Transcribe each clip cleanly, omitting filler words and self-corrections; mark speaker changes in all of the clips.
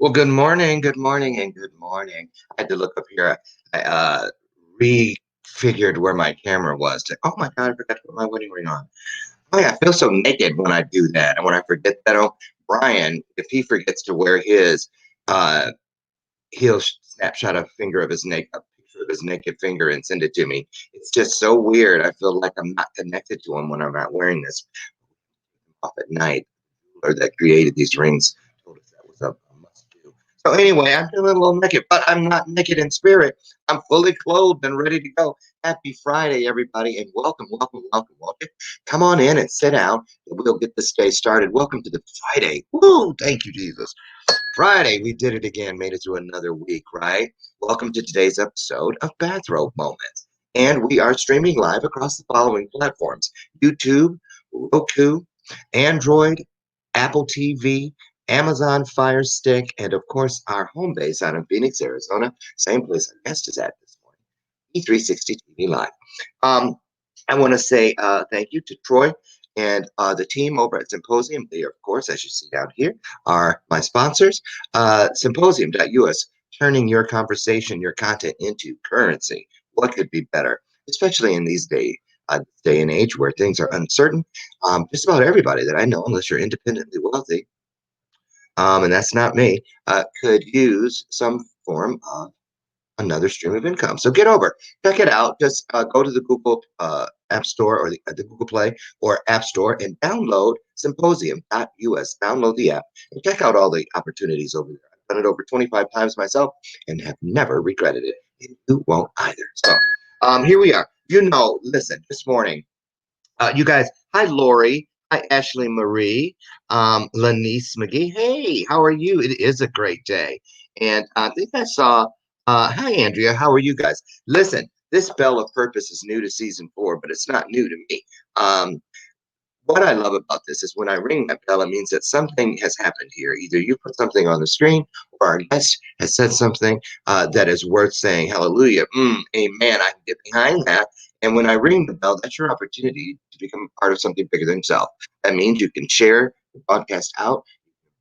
Speaker 1: Well, good morning, good morning, and good morning. I had to look up here. I refigured where my camera was. Oh my God, I forgot to put my wedding ring on. Oh yeah, I feel so naked when I do that. And when I forget that, oh, Brian, if he forgets to wear his, uh, he'll snapshot a finger of his naked, a picture of his naked finger and send it to me. It's just so weird. I feel like I'm not connected to him when I'm not wearing this off at night. Or that created these rings told us that was a must do. So anyway, I'm feeling a little naked, but I'm not naked in spirit. I'm fully clothed and ready to go. Happy Friday, everybody, and welcome, welcome, welcome, welcome. Come on in and sit down, and we'll get this day started. Welcome to the Friday. Woo! Thank you, Jesus. Friday, we did it again, made it through another week, right? Welcome to today's episode of Bathrobe Moments. And we are streaming live across the following platforms: YouTube, Roku, Android, Apple TV, Amazon Fire Stick, and of course, our home base out in Phoenix, Arizona. Same place our guest is at this morning, E360 TV Live. Um, I want to say thank you to Troy and the team over at Symposium. They, of course, as you see down here, are my sponsors. Symposium.us, turning your conversation, your content into currency. What could be better, especially in these day and age where things are uncertain? Just about everybody that I know, unless you're independently wealthy, and that's not me, could use some form of another stream of income. So get over, check it out. Just go to the Google App Store or the Google Play or App Store and download Symposium.us. Download the app and check out all the opportunities over there. I've done it over 25 times myself and have never regretted it. And you won't either. So here we are. Listen, this morning, you guys, hi, Lori. Hi, Ashley Marie. Lanice McGee. Hey, how are you? It is a great day. And I think I saw, hi, Andrea. How are you guys? Listen, this Bell of Purpose is new to season 4, but it's not new to me. Um, what I love about this is when I ring that bell, it means that something has happened here. Either you put something on the screen or our guest has said something that is worth saying, hallelujah, amen. I can get behind that. And when I ring the bell, that's your opportunity to become part of something bigger than yourself. That means you can share the podcast out,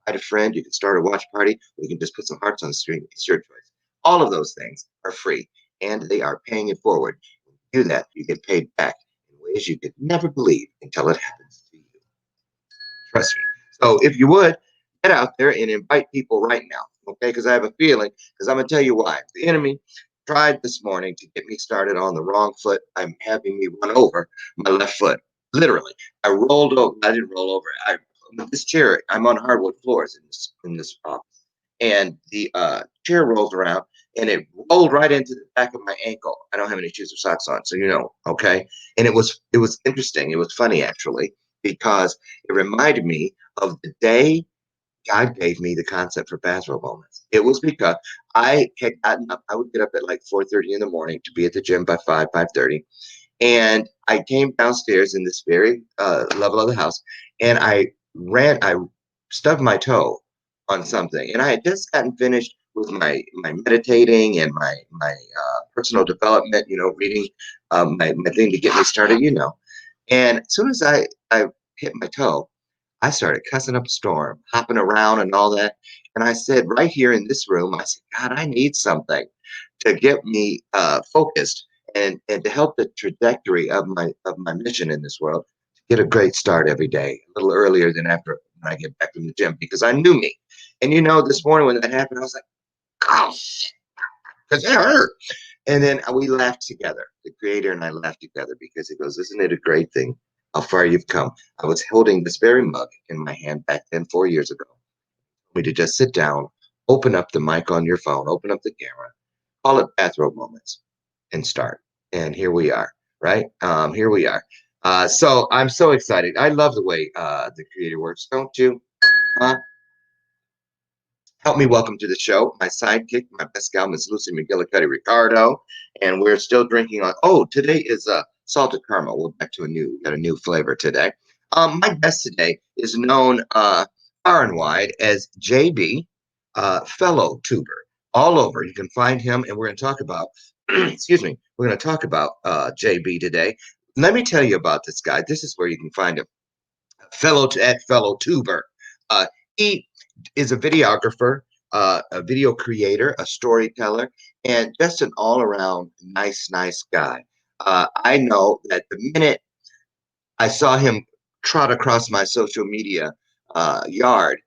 Speaker 1: invite a friend, you can start a watch party, or you can just put some hearts on the screen. It's your choice. All of those things are free and they are paying it forward. When you do that, you get paid back in ways you could never believe until it happens to you. Trust me. So if you would, get out there and invite people right now, okay? Because I have a feeling, because I'm going to tell you why. The enemy tried this morning to get me started on the wrong foot. I'm having me run over my left foot. Literally. I rolled over. I didn't roll over. With this chair, I'm on hardwood floors in this office. And the chair rolls around and it rolled right into the back of my ankle. I don't have any shoes or socks on, so okay? And it was interesting. It was funny actually, because it reminded me of the day God gave me the concept for bathrobe moments. It was because I had gotten up. I would get up at like 4:30 in the morning to be at the gym by 5:30, and I came downstairs in this very level of the house, and I stubbed my toe on something, and I had just gotten finished with my meditating and my personal development, reading my thing to get me started, And as soon as I hit my toe, I started cussing up a storm, hopping around and all that. And I said, right here in this room, I said, God, I need something to get me focused and to help the trajectory of my mission in this world to get a great start every day, a little earlier than after when I get back from the gym, because I knew me. And this morning when that happened, I was like, oh shit, because it hurt. And then we laughed together. The creator and I laughed together because he goes, isn't it a great thing how far you've come? I was holding this very mug in my hand back then, 4 years ago. We to just sit down, open up the mic on your phone, open up the camera, call it bathrobe moments, and start. And here we are, right? Here we are. So I'm so excited. I love the way the creator works, don't you? Help me welcome to the show my sidekick, my best gal, Miss Lucy McGillicuddy Ricardo, and we're still drinking on. Oh, today is salted caramel. We're back to got a new flavor today. My guest today is known far and wide as JB, fellow tuber, all over. You can find him, and we're going to talk about. excuse me. We're going to talk about JB today. Let me tell you about this guy. This is where you can find him. Fellow tuber. He is a videographer, a video creator, a storyteller, and just an all-around nice guy. I know that the minute I saw him trot across my social media yard,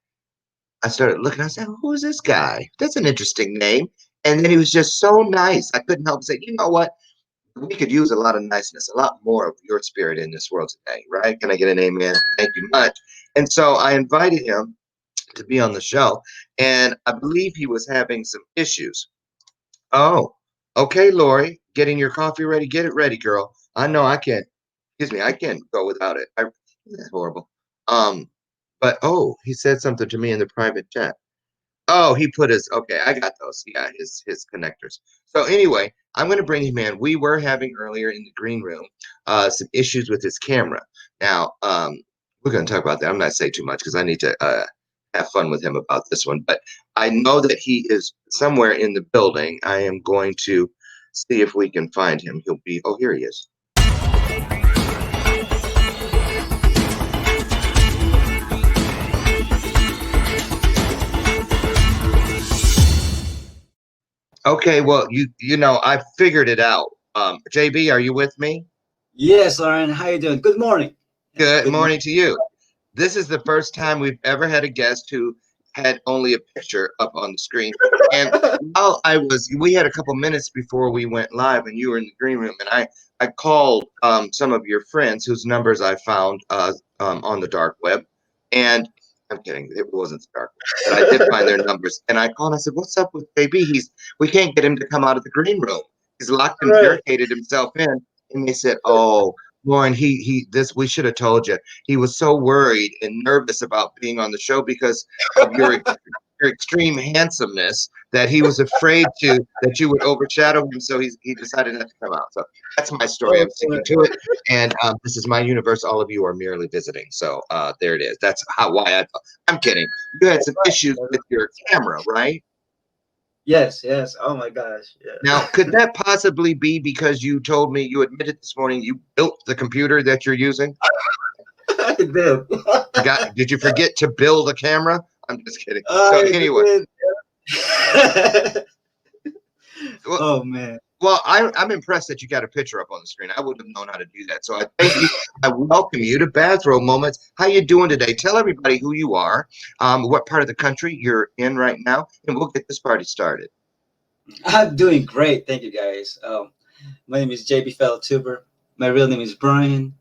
Speaker 1: I started looking. I said, "Who is this guy? That's an interesting name." And then he was just so nice. I couldn't help but say, "You know what? We could use a lot of niceness, a lot more of your spirit in this world today, right? Can I get an amen? Thank you much." And so I invited him to be on the show, and I believe he was having some issues. Oh, okay, Lori, getting your coffee ready. Get it ready, girl. I know I can't. Excuse me, I can't go without it. That's horrible. Um, but oh, he said something to me in the private chat. Oh, he put his okay. I got those. Yeah, his connectors. So anyway, I'm going to bring him in. We were having earlier in the green room some issues with his camera. Now we're going to talk about that. I'm not saying too much because I need to have fun with him about this one. But I know that he is somewhere in the building. I am going to see if we can find him. He'll be. Oh, here he is. Okay, well, you know, I figured it out. JB, are you with me?
Speaker 2: Yes, Loren, how you doing? Good morning.
Speaker 1: Good
Speaker 2: Good morning.
Speaker 1: morning to you. This is the first time we've ever had a guest who had only a picture up on the screen. And while we had a couple minutes before we went live, and you were in the green room, and I called some of your friends whose numbers I found on the dark web, and I'm kidding, it wasn't the dark web, but I did find their numbers, and I called and I said, "What's up with JB? We can't get him to come out of the green room. He's locked and
Speaker 2: Right.
Speaker 1: barricaded himself in." And they said, "Oh, Lauren, we should have told you. He was so worried and nervous about being on the show because of your extreme handsomeness that he was afraid that you would overshadow him. So he decided not to come out." So that's my story.
Speaker 2: Oh,
Speaker 1: I'm sticking to it, and this is my universe. All of you are merely visiting. So there it is. That's why I'm kidding. You had some issues with your camera, right?
Speaker 2: yes, yes. Oh my gosh.
Speaker 1: Now,
Speaker 2: Yeah.
Speaker 1: could that possibly be because you told me you admitted this morning you built the computer that you're using?
Speaker 2: I did.
Speaker 1: Did you forget to build a camera? I'm just kidding. So
Speaker 2: I
Speaker 1: anyway,
Speaker 2: did.
Speaker 1: well,
Speaker 2: Oh man.
Speaker 1: I'm impressed that you got a picture up on the screen. I wouldn't have known how to do that. So I thank you. I welcome you to Bathrobe Moments. How you doing today? Tell everybody who you are, what part of the country you're in right now, and we'll get this party started.
Speaker 2: I'm doing great. Thank you guys. My name is JB Tuber. My real name is Brian.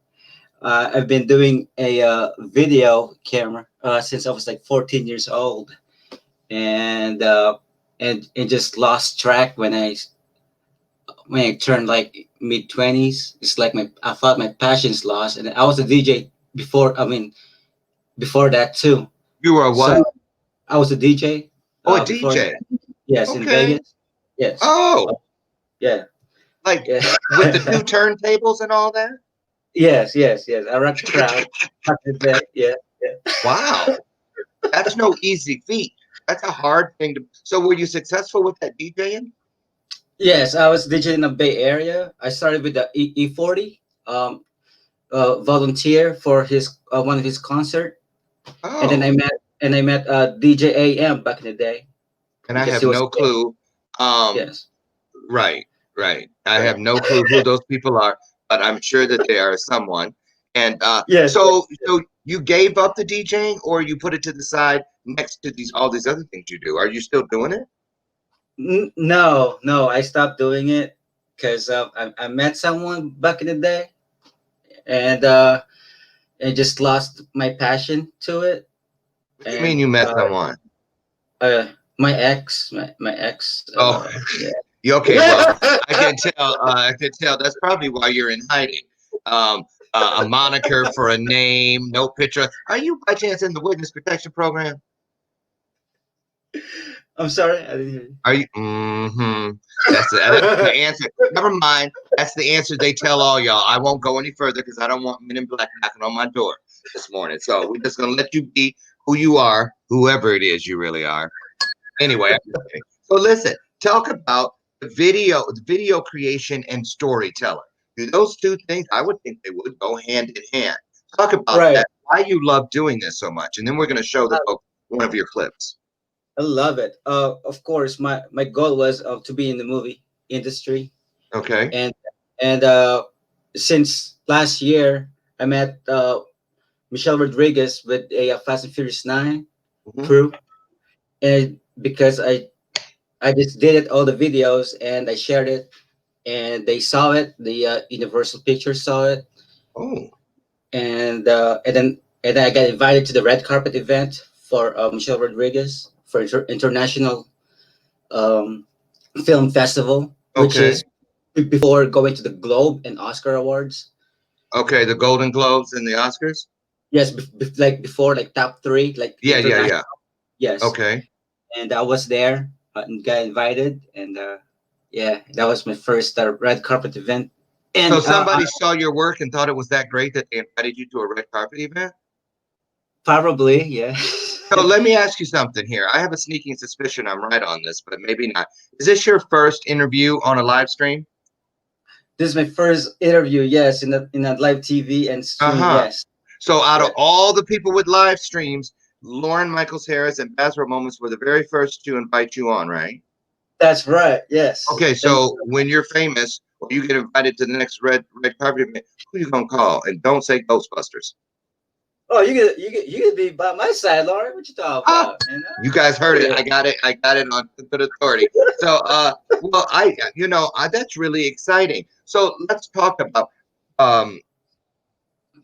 Speaker 2: I've been doing a video camera since I was like 14 years old, and and just lost track when I turned like mid 20s. It's like I thought my passion's lost, and I was a DJ before. I mean, before that too.
Speaker 1: You are
Speaker 2: So
Speaker 1: what?
Speaker 2: I was a DJ
Speaker 1: Oh, a
Speaker 2: before that.
Speaker 1: DJ.
Speaker 2: Yes, in
Speaker 1: Okay.
Speaker 2: Vegas. Yes.
Speaker 1: Oh,
Speaker 2: Yeah.
Speaker 1: like
Speaker 2: Yeah.
Speaker 1: with the two turntables and all that?
Speaker 2: Yes. Yes. Yes. I rocked the crowd. Back in the day. Yeah. Yeah.
Speaker 1: Wow. That's no easy feat. That's a hard thing to. So were you successful with that DJing?
Speaker 2: Yes, I was DJing in the Bay Area. I started with the E40. Volunteer for his one of his concert, and then
Speaker 1: Oh,
Speaker 2: I met DJ AM back in the day
Speaker 1: and I
Speaker 2: because
Speaker 1: have
Speaker 2: he was
Speaker 1: no clue. Um,
Speaker 2: yes.
Speaker 1: right, right. I have no clue who those people are, but I'm sure that they are someone. And
Speaker 2: Yes.
Speaker 1: so you gave up the DJing, or you put it to the side next to all these other things you do. Are you still doing it?
Speaker 2: No, no, I stopped doing it because I met someone back in the day, and I just lost my passion to it.
Speaker 1: What do you mean
Speaker 2: And
Speaker 1: you met someone?
Speaker 2: my ex, my ex,
Speaker 1: Oh,
Speaker 2: yeah.
Speaker 1: you okay? Well, I can tell. I can tell. That's probably why you're in hiding. Um, a moniker for a name, no picture. Are you by chance in the witness protection program?
Speaker 2: I'm sorry, I didn't hear you.
Speaker 1: Are you? Mm-hmm. That's the answer. Never mind. That's the answer they tell all y'all. I won't go any further because I don't want men in black knocking on my door this morning. So we're just gonna let you be who you are, whoever it is you really are. Anyway, I'm just kidding. So listen, talk about the video creation and storytelling. Do those two things? I would think they would go hand in hand. Talk about
Speaker 2: Right.
Speaker 1: that. Why you love doing this so much, and then we're going to show the folks one of your clips.
Speaker 2: I love it. Of course, my goal was to be in the movie industry,
Speaker 1: Okay.
Speaker 2: and and since last year, I met Michelle Rodriguez with a Fast and Furious 9
Speaker 1: Mhm.
Speaker 2: crew, and because I just did it all the videos and I shared it, and they saw it. The Universal Pictures saw it,
Speaker 1: Oh,
Speaker 2: and then I got invited to the red carpet event for Michelle Rodriguez for international um, film festival, which
Speaker 1: okay.
Speaker 2: is before going to the Globe and Oscar awards.
Speaker 1: Okay, the Golden Globes and the Oscars?
Speaker 2: Yes, like before, like top three, like
Speaker 1: Yeah, yeah,
Speaker 2: international.
Speaker 1: yeah.
Speaker 2: Yes,
Speaker 1: Okay.
Speaker 2: and I was there and got invited, and yeah, that was my first red carpet event.
Speaker 1: So
Speaker 2: And
Speaker 1: somebody saw your work and thought it was that great that they invited you to a red carpet event?
Speaker 2: probably, yeah.
Speaker 1: So let me ask you something here. I have a sneaking suspicion I'm right on this, but maybe not. Is this your first interview on a live stream?
Speaker 2: This is my first interview, yes, in a live TV and stream,
Speaker 1: Uh-huh.
Speaker 2: yes.
Speaker 1: So out of
Speaker 2: Yeah.
Speaker 1: all the people with live streams, Lauren Michaels Harris and Bathrobe Moments were the very first to invite you on, right?
Speaker 2: That's right. Yes.
Speaker 1: Okay,
Speaker 2: Thank
Speaker 1: so when you're famous or you get invited to the next red carpet event, who you gonna call? And don't say Ghostbusters.
Speaker 2: Oh, you could be by my side, Loren. What you talking
Speaker 1: Ah,
Speaker 2: about? You know?
Speaker 1: you guys heard it.
Speaker 2: Yeah.
Speaker 1: I got it. I got it on good authority. So, well, that's really exciting. So let's talk about um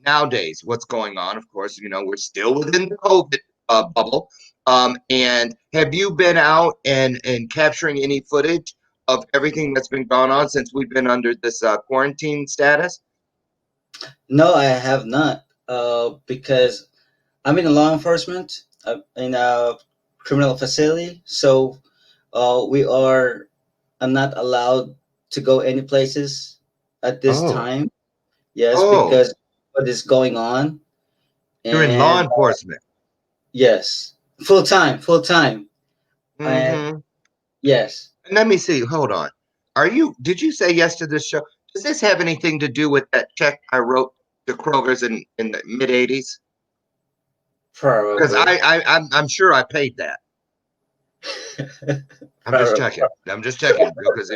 Speaker 1: nowadays what's going on. Of course, we're still within the COVID bubble. And have you been out and capturing any footage of everything that's been going on since we've been under this quarantine status?
Speaker 2: No, I have not. Because I'm in law enforcement in a criminal facility, so we are not allowed to go any places at this
Speaker 1: Oh,
Speaker 2: time. Yes,
Speaker 1: oh,
Speaker 2: because what is going on,
Speaker 1: you're in law
Speaker 2: and
Speaker 1: enforcement.
Speaker 2: yes, full time, and
Speaker 1: Mm-hmm.
Speaker 2: yes.
Speaker 1: Let me see. Hold on. Did you say yes to this show? Does this have anything to do with that check I wrote to Kroger's in the mid '80s? Because
Speaker 2: Probably.
Speaker 1: I'm sure I paid that. I'm just
Speaker 2: Probably.
Speaker 1: checking. I'm just checking because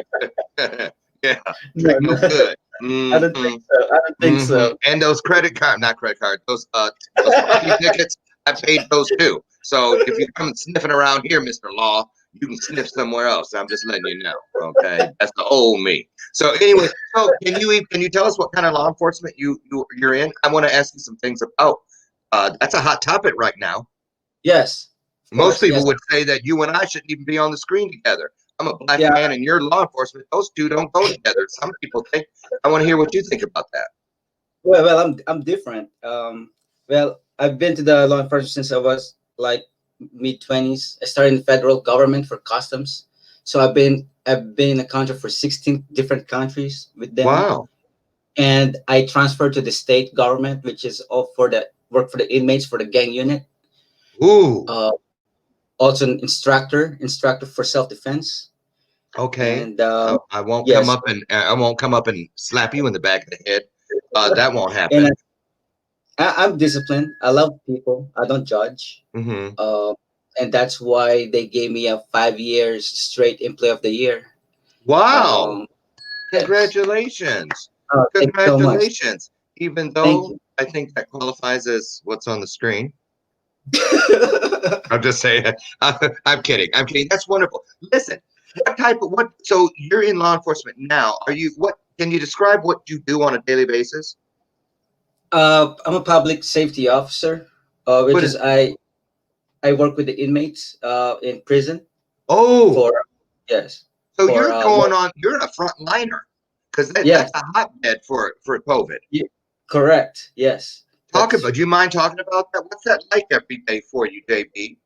Speaker 1: if yeah,
Speaker 2: No,
Speaker 1: drink
Speaker 2: no,
Speaker 1: no good.
Speaker 2: I don't
Speaker 1: Mm-hmm.
Speaker 2: think so. I don't think
Speaker 1: Mm-hmm.
Speaker 2: so.
Speaker 1: And those not credit card, those parking tickets, I paid those too. So if you come sniffing around here, Mr. Law, you can sniff somewhere else. I'm just letting you know. Okay. That's the old me. So anyway, so can you tell us what kind of law enforcement you're in? I want to ask you some things about that's a hot topic right now.
Speaker 2: Yes, of
Speaker 1: Most
Speaker 2: course.
Speaker 1: people
Speaker 2: Yes.
Speaker 1: would say that you and I shouldn't even be on the screen together. I'm a black
Speaker 2: Yeah.
Speaker 1: man and you're law enforcement. Those two don't go together. Some people think. I want to hear what you think about that.
Speaker 2: I'm different. Well, I've been to the law enforcement since I was like mid 20s. I started in the federal government for customs, so I've been in the country for 16 different countries with them,
Speaker 1: Wow.
Speaker 2: and I transferred to the state government, which is all for the work for the inmates for the gang unit.
Speaker 1: Ooh.
Speaker 2: Uh, Also an instructor for self defense,
Speaker 1: Okay.
Speaker 2: and
Speaker 1: I won't come
Speaker 2: yes,
Speaker 1: up and I won't come up and slap you in the back of the head. That won't
Speaker 2: and
Speaker 1: happen.
Speaker 2: I'm disciplined. I love people. I don't judge.
Speaker 1: Hmm.
Speaker 2: Uh, and that's why they gave me a 5 years straight Employee of the Year.
Speaker 1: Wow.
Speaker 2: Um, yes.
Speaker 1: Congratulations.
Speaker 2: Thank you so much.
Speaker 1: Congratulations. Even
Speaker 2: Thank
Speaker 1: though
Speaker 2: you.
Speaker 1: I think that qualifies as what's on the screen. I'm just saying. I'm kidding. I'm kidding. That's wonderful. Listen, so you're in law enforcement now. Can you describe what you do on a daily basis?
Speaker 2: I'm a public safety officer, which
Speaker 1: What
Speaker 2: is
Speaker 1: is,
Speaker 2: I work with the inmates in prison
Speaker 1: oh,
Speaker 2: for yes
Speaker 1: so
Speaker 2: for
Speaker 1: you're a front liner because that's
Speaker 2: yes
Speaker 1: a hotbed for COVID.
Speaker 2: correct yes that's
Speaker 1: Do you mind talking about that? What's that like every day for you, JB?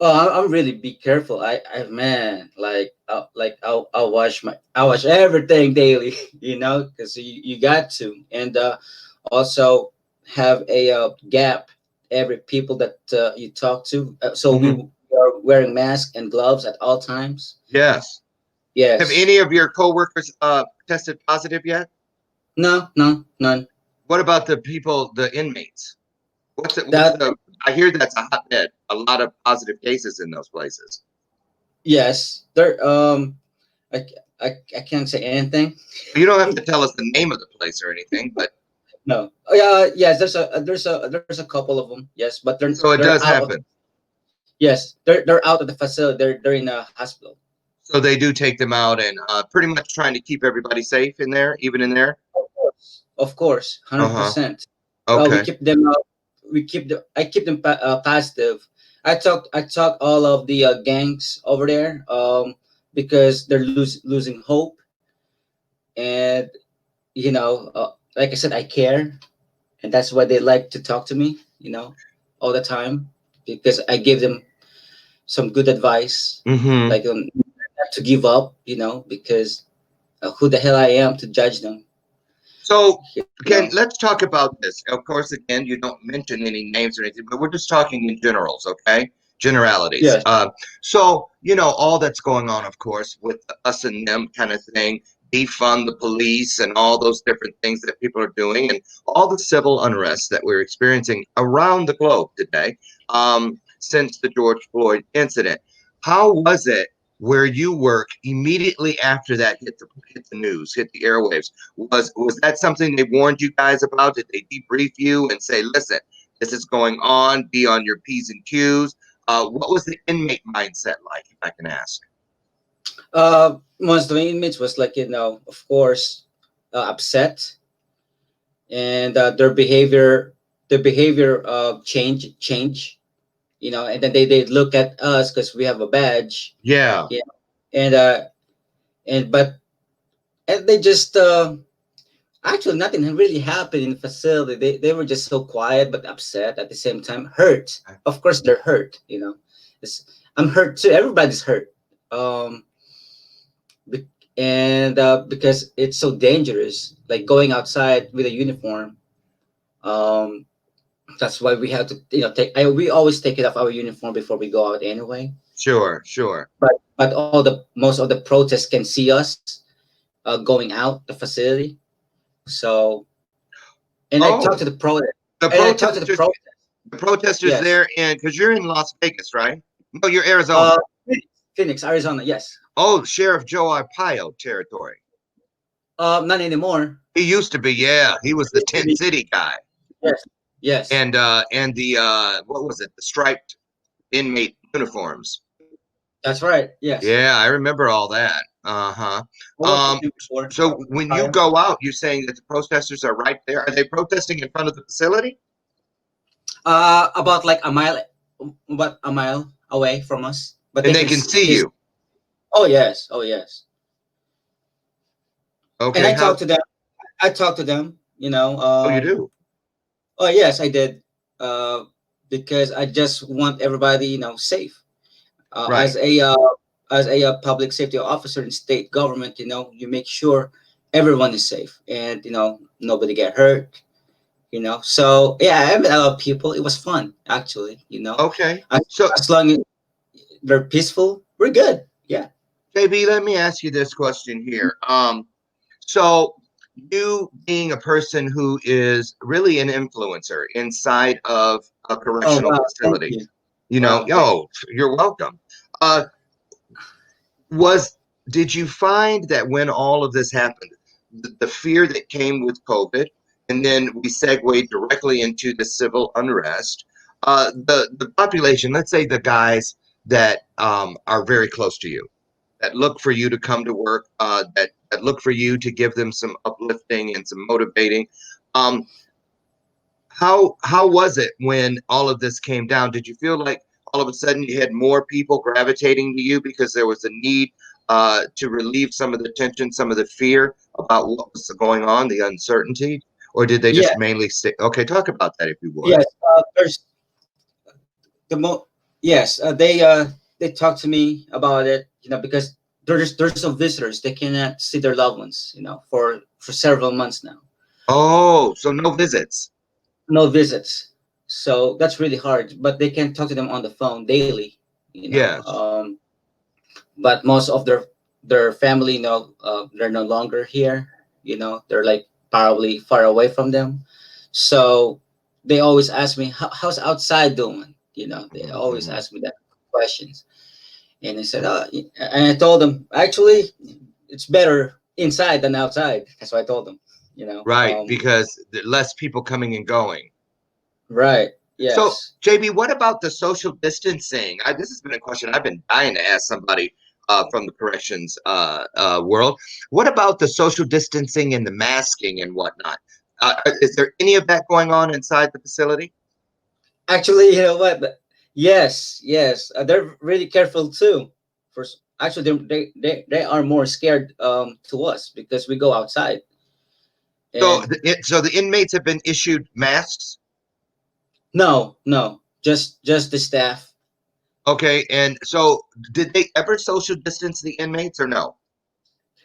Speaker 2: oh I'm really be careful I man I wash everything daily because you got to and also have a gap every people that you talk to so we
Speaker 1: Hmm.
Speaker 2: are wearing masks and gloves at all times.
Speaker 1: Yes. Have
Speaker 2: Yes.
Speaker 1: any of your coworkers tested positive yet?
Speaker 2: No, none.
Speaker 1: What about the inmates? What's
Speaker 2: That
Speaker 1: the I hear that's a hotbed. A lot of positive cases in those places.
Speaker 2: Yes, there. I, I can't say anything.
Speaker 1: You don't have to tell us the name of the place or anything, but
Speaker 2: No. Oh, yeah. Yes. There's a couple of them. Yes, but
Speaker 1: so it
Speaker 2: they're
Speaker 1: does
Speaker 2: out of.
Speaker 1: happen.
Speaker 2: Yes, they're out of the facility. They're in a hospital.
Speaker 1: So they do take them out and pretty much trying to keep everybody safe in there, even in there.
Speaker 2: Of course,
Speaker 1: Uh
Speaker 2: hundred
Speaker 1: huh.
Speaker 2: percent. We
Speaker 1: Okay.
Speaker 2: keep them. We keep the. I keep them positive. I talk all of the gangs over there. Because they're losing hope, and like I said, I care, and that's why they like to talk to me. All the time, because I give them some good advice,
Speaker 1: Mm-hmm.
Speaker 2: like not to give up. Because who the hell I am to judge them.
Speaker 1: So,
Speaker 2: You
Speaker 1: Ken,
Speaker 2: know.
Speaker 1: let's talk about this. Of course, again, you don't mention any names or anything, but we're just talking in generals, okay? Generalities.
Speaker 2: Yes.
Speaker 1: So, all that's going on, of course, with the us and them kind of thing, defund the police and all those different things that people are doing, and all the civil unrest that we're experiencing around the globe today, since the George Floyd incident. How was it where you work immediately after that hit the news, hit the airwaves? Was that something they warned you guys about? Did they debrief you and say, listen, this is going on, be on your P's and Q's? What was the inmate mindset like, if I can ask?
Speaker 2: Most of the inmates was like, of course, upset, and their behavior change. And then they look at us because we have a badge.
Speaker 1: Yeah,
Speaker 2: Yeah. And uh and but and they just actually nothing really happened in the facility. They were just so quiet but upset at the same time, hurt. Of course they're hurt. it's, I'm hurt too. Everybody's hurt. Um be- and because it's so dangerous, like going outside with a uniform. Um that's why we have to, we always take it off our uniform before we go out anyway.
Speaker 1: sure, sure.
Speaker 2: But most of the protests can see us going out the facility. So, and I talked to
Speaker 1: Oh,
Speaker 2: the pro
Speaker 1: the
Speaker 2: and I talked to the
Speaker 1: protesters,
Speaker 2: protest.
Speaker 1: the protesters
Speaker 2: Yes.
Speaker 1: there, and because you're in Las Vegas, right? No, you're Arizona.
Speaker 2: uh Phoenix, Arizona. Yes.
Speaker 1: Oh, Sheriff Joe Arpaio territory.
Speaker 2: Not anymore.
Speaker 1: He used to be, yeah. He was the
Speaker 2: Used to
Speaker 1: tent
Speaker 2: be.
Speaker 1: city guy,
Speaker 2: Yes. Yes.
Speaker 1: and the what was it? The striped inmate uniforms.
Speaker 2: That's right. Yes.
Speaker 1: Yeah, I remember all that. Uh-huh.
Speaker 2: I worked with
Speaker 1: Um,
Speaker 2: him before.
Speaker 1: so when you
Speaker 2: Prior.
Speaker 1: go out, you're saying that the protesters are right there. Are they protesting in front of the facility?
Speaker 2: About like a mile away from us, but
Speaker 1: And
Speaker 2: they
Speaker 1: they
Speaker 2: can
Speaker 1: can see
Speaker 2: still.
Speaker 1: you.
Speaker 2: Oh yes. Oh yes. And
Speaker 1: Okay,
Speaker 2: I
Speaker 1: how
Speaker 2: talked to them. I talked to them.
Speaker 1: oh you do?
Speaker 2: Oh yes, I did. Uh, because I just want everybody, safe. Uh,
Speaker 1: Right.
Speaker 2: as a uh, as a public safety officer in state government, you make sure everyone is safe, and nobody get hurt. So yeah, I met a lot of people. It was fun, actually.
Speaker 1: Okay.
Speaker 2: as,
Speaker 1: So
Speaker 2: as long as they're peaceful, we're good. Yeah.
Speaker 1: JB, let me ask you this question here. So you being a person who is really an influencer inside of a
Speaker 2: Oh
Speaker 1: correctional
Speaker 2: wow, thank
Speaker 1: facility,
Speaker 2: you. Wow, thank you.
Speaker 1: you're welcome. Uh, was did you find that when all of this happened, the fear that came with COVID, and then we segued directly into the civil unrest, the population, let's say the guys that are very close to you, that look for you to come to work, that look for you to give them some uplifting and some motivating. Um, how was it when all of this came down? Did you feel like all of a sudden you had more people gravitating to you because there was a need to relieve some of the tension, some of the fear about what was going on, the uncertainty, or did they
Speaker 2: Yeah.
Speaker 1: just mainly stay? Okay, talk about that if you would.
Speaker 2: Yes. There's the mo. Yes. They talk to me about it. Because there's some visitors. They cannot see their loved ones. For several months now.
Speaker 1: Oh, so no visits.
Speaker 2: No visits. So that's really hard. But they can talk to them on the phone daily.
Speaker 1: Yes.
Speaker 2: But most of their family, they're no longer here. They're like probably far away from them. So they always ask me, how's outside doing? They
Speaker 1: Mhm,
Speaker 2: always
Speaker 1: mhm.
Speaker 2: ask me that questions. And I said, and I told them, actually, it's better inside than outside. That's what I told them, you know.
Speaker 1: Right,
Speaker 2: Um,
Speaker 1: because less people coming and going.
Speaker 2: right.
Speaker 1: So,
Speaker 2: Yes.
Speaker 1: JB, what about the social distancing? This has been a question I've been dying to ask somebody from the corrections world. What about the social distancing and the masking and whatnot? Is there any of that going on inside the facility?
Speaker 2: Actually, you know what? Yes, yes. They're really careful too. Actually, they are more scared to us because we go outside.
Speaker 1: So,
Speaker 2: And
Speaker 1: so the inmates have been issued masks.
Speaker 2: no, no, just the staff.
Speaker 1: Okay, and so did they ever social distance the inmates or no?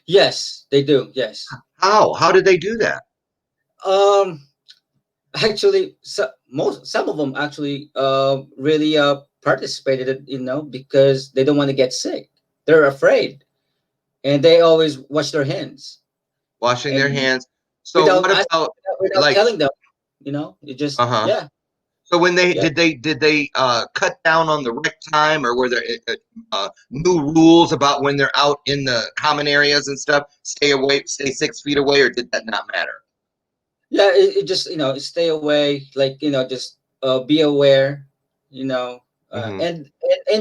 Speaker 2: Yes, they do. Yes.
Speaker 1: How? How did they do that?
Speaker 2: Um. Actually, some of them actually really participated. Because they don't want to get sick. They're afraid, and they always wash their hands
Speaker 1: Washing their
Speaker 2: and
Speaker 1: hands. So
Speaker 2: without
Speaker 1: what
Speaker 2: asking,
Speaker 1: about
Speaker 2: without
Speaker 1: like,
Speaker 2: telling them. You just
Speaker 1: uh-huh.
Speaker 2: yeah.
Speaker 1: So when they
Speaker 2: Yeah.
Speaker 1: did they cut down on the rec time, or were there new rules about when they're out in the common areas and stuff? Stay away, stay 6 feet away, or did that not matter?
Speaker 2: Yeah, it just stay away, like just be aware, you know
Speaker 1: Hmm.
Speaker 2: and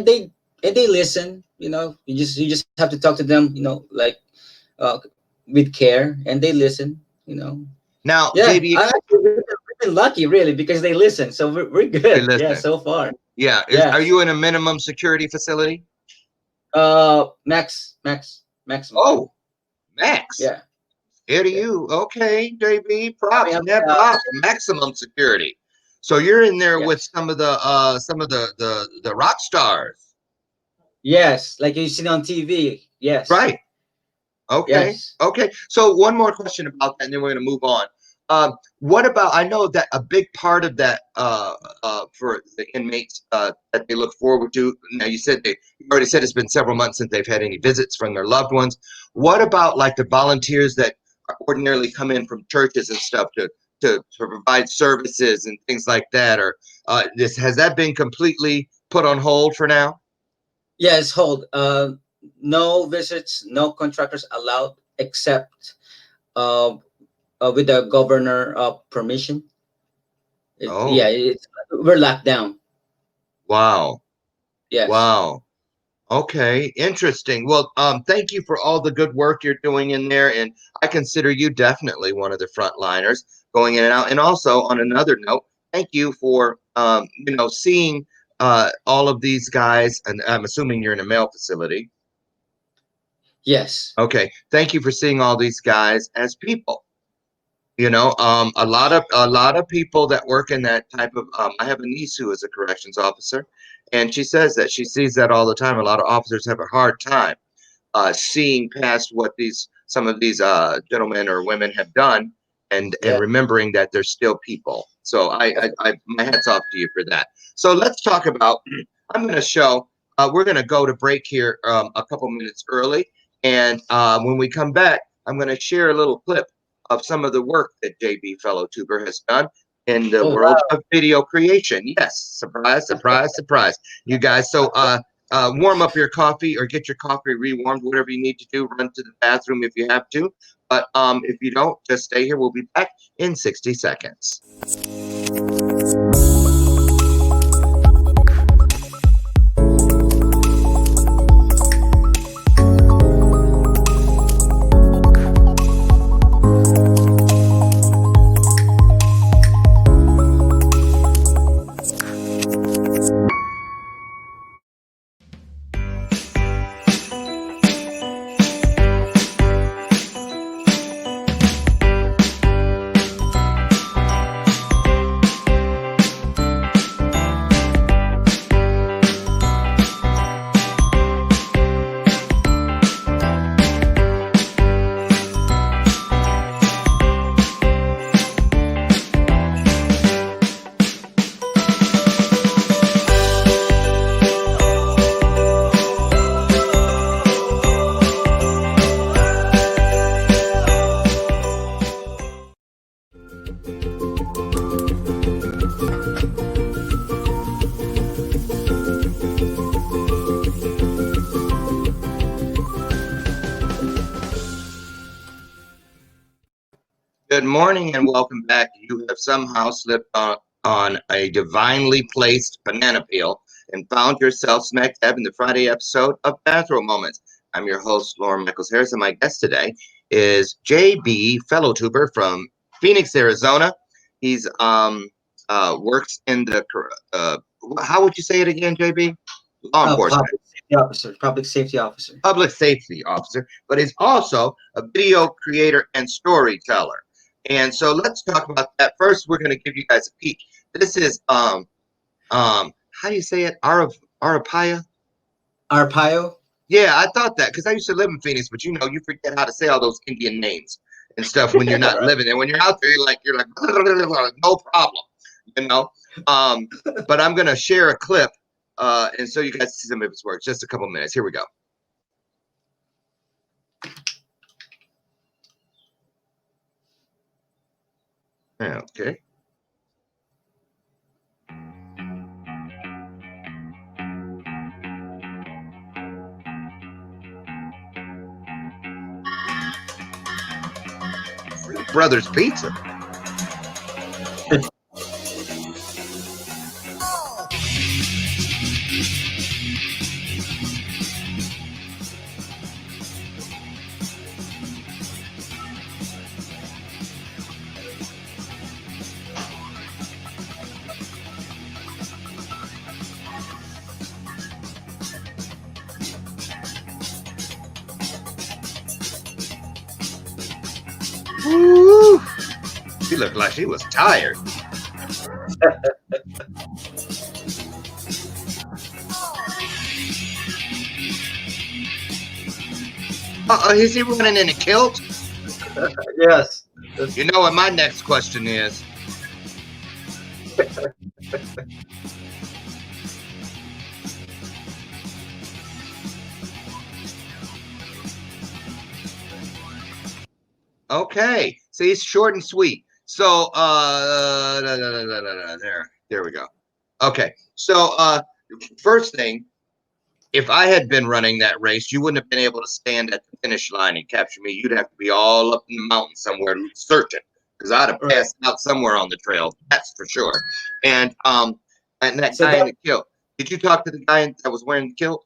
Speaker 2: they listen. You just have to talk to them, like uh with care, and they listen.
Speaker 1: Now,
Speaker 2: Yeah,
Speaker 1: JB,
Speaker 2: we've been lucky, really, because they listen, so we're
Speaker 1: they
Speaker 2: good, yeah,
Speaker 1: listen.
Speaker 2: so far.
Speaker 1: Yeah, are
Speaker 2: Yes.
Speaker 1: you in a minimum security facility?
Speaker 2: Maximum.
Speaker 1: Oh, max.
Speaker 2: Yeah.
Speaker 1: Here to
Speaker 2: Yeah.
Speaker 1: you. Okay, JB,
Speaker 2: I
Speaker 1: props,
Speaker 2: mean,
Speaker 1: man, props. Maximum security. So you're in there with
Speaker 2: yes.
Speaker 1: some of the rock stars,
Speaker 2: Yes, like you see on TV. Yes.
Speaker 1: right? Okay.
Speaker 2: Yes.
Speaker 1: Okay. So one more question about that, and then we're going to move on. What about? I know that a big part of that for the inmates that they look forward to. Now you already said it's been several months since they've had any visits from their loved ones. What about like the volunteers that ordinarily come in from churches and stuff to provide services and things like that? Or this has that been completely put on hold for now?
Speaker 2: Yes, hold. No visits, no contractors allowed except uh, with the governor permission.
Speaker 1: Oh,
Speaker 2: We're locked down.
Speaker 1: wow,
Speaker 2: Yes.
Speaker 1: wow. Okay, interesting. Well, thank you for all the good work you're doing in there, and I consider you definitely one of the frontliners going in and out. And also, on another note, thank you for seeing all of these guys. And I'm assuming you're in a male facility.
Speaker 2: Yes.
Speaker 1: Okay, thank you for seeing all these guys as people. A lot of people that work in that type of. I have a niece who is a corrections officer, and she says that she sees that all the time. A lot of officers have a hard time seeing past what some of these gentlemen or women have done, and
Speaker 2: Yeah.
Speaker 1: remembering that they're still people. So my hats off to you for that. So let's talk about. I'm going to show. We're going to go to break here a couple minutes early, and when we come back, I'm going to share a little clip of some of the work that JB Fellow Tuber has done in the
Speaker 2: Oh
Speaker 1: world
Speaker 2: wow.
Speaker 1: of video creation. Yes, surprise, surprise, surprise, you guys. So warm up your coffee or get your coffee rewarmed, whatever you need to do. Run to the bathroom if you have to. But if you don't, just stay here. We'll be back in 60 seconds. Good morning and welcome back. You have somehow slipped on a divinely placed banana peel and found yourself smack dab in the Friday episode of Bathrobe Moments. I'm your host, Loren Harris, and my guest today is JB Fellow Tuber from Phoenix, Arizona. He's works in the how would you say it again, JB? Law enforcement.
Speaker 2: Public safety officer.
Speaker 1: Public safety officer, but he's also a video creator and storyteller. And so let's talk about that. First, we're going to give you guys a peek. This is how do you say it? Arapaya?
Speaker 2: Arpaio?
Speaker 1: Yeah, I thought that because I used to live in Phoenix, but you know, you forget how to say all those Indian names and stuff when you're not living there. When you're out there, you're like no problem, you know. But I'm gonna share a clip, and so you guys see some of his work. Just a couple minutes. Here we go. Okay. Brothers Pizza. Woo! She looked like she was tired. Is he running in a kilt?
Speaker 2: Yes.
Speaker 1: You know what my next question is? Okay, so he's short and sweet. So there we go. Okay, so first thing, if I had been running that race, you wouldn't have been able to stand at the finish line and capture me. You'd have to be all up in the mountain somewhere searching, because I'd have passed out somewhere on the trail. That's for sure. And that guy in the kilt. Did you talk to the guy that was wearing the kilt?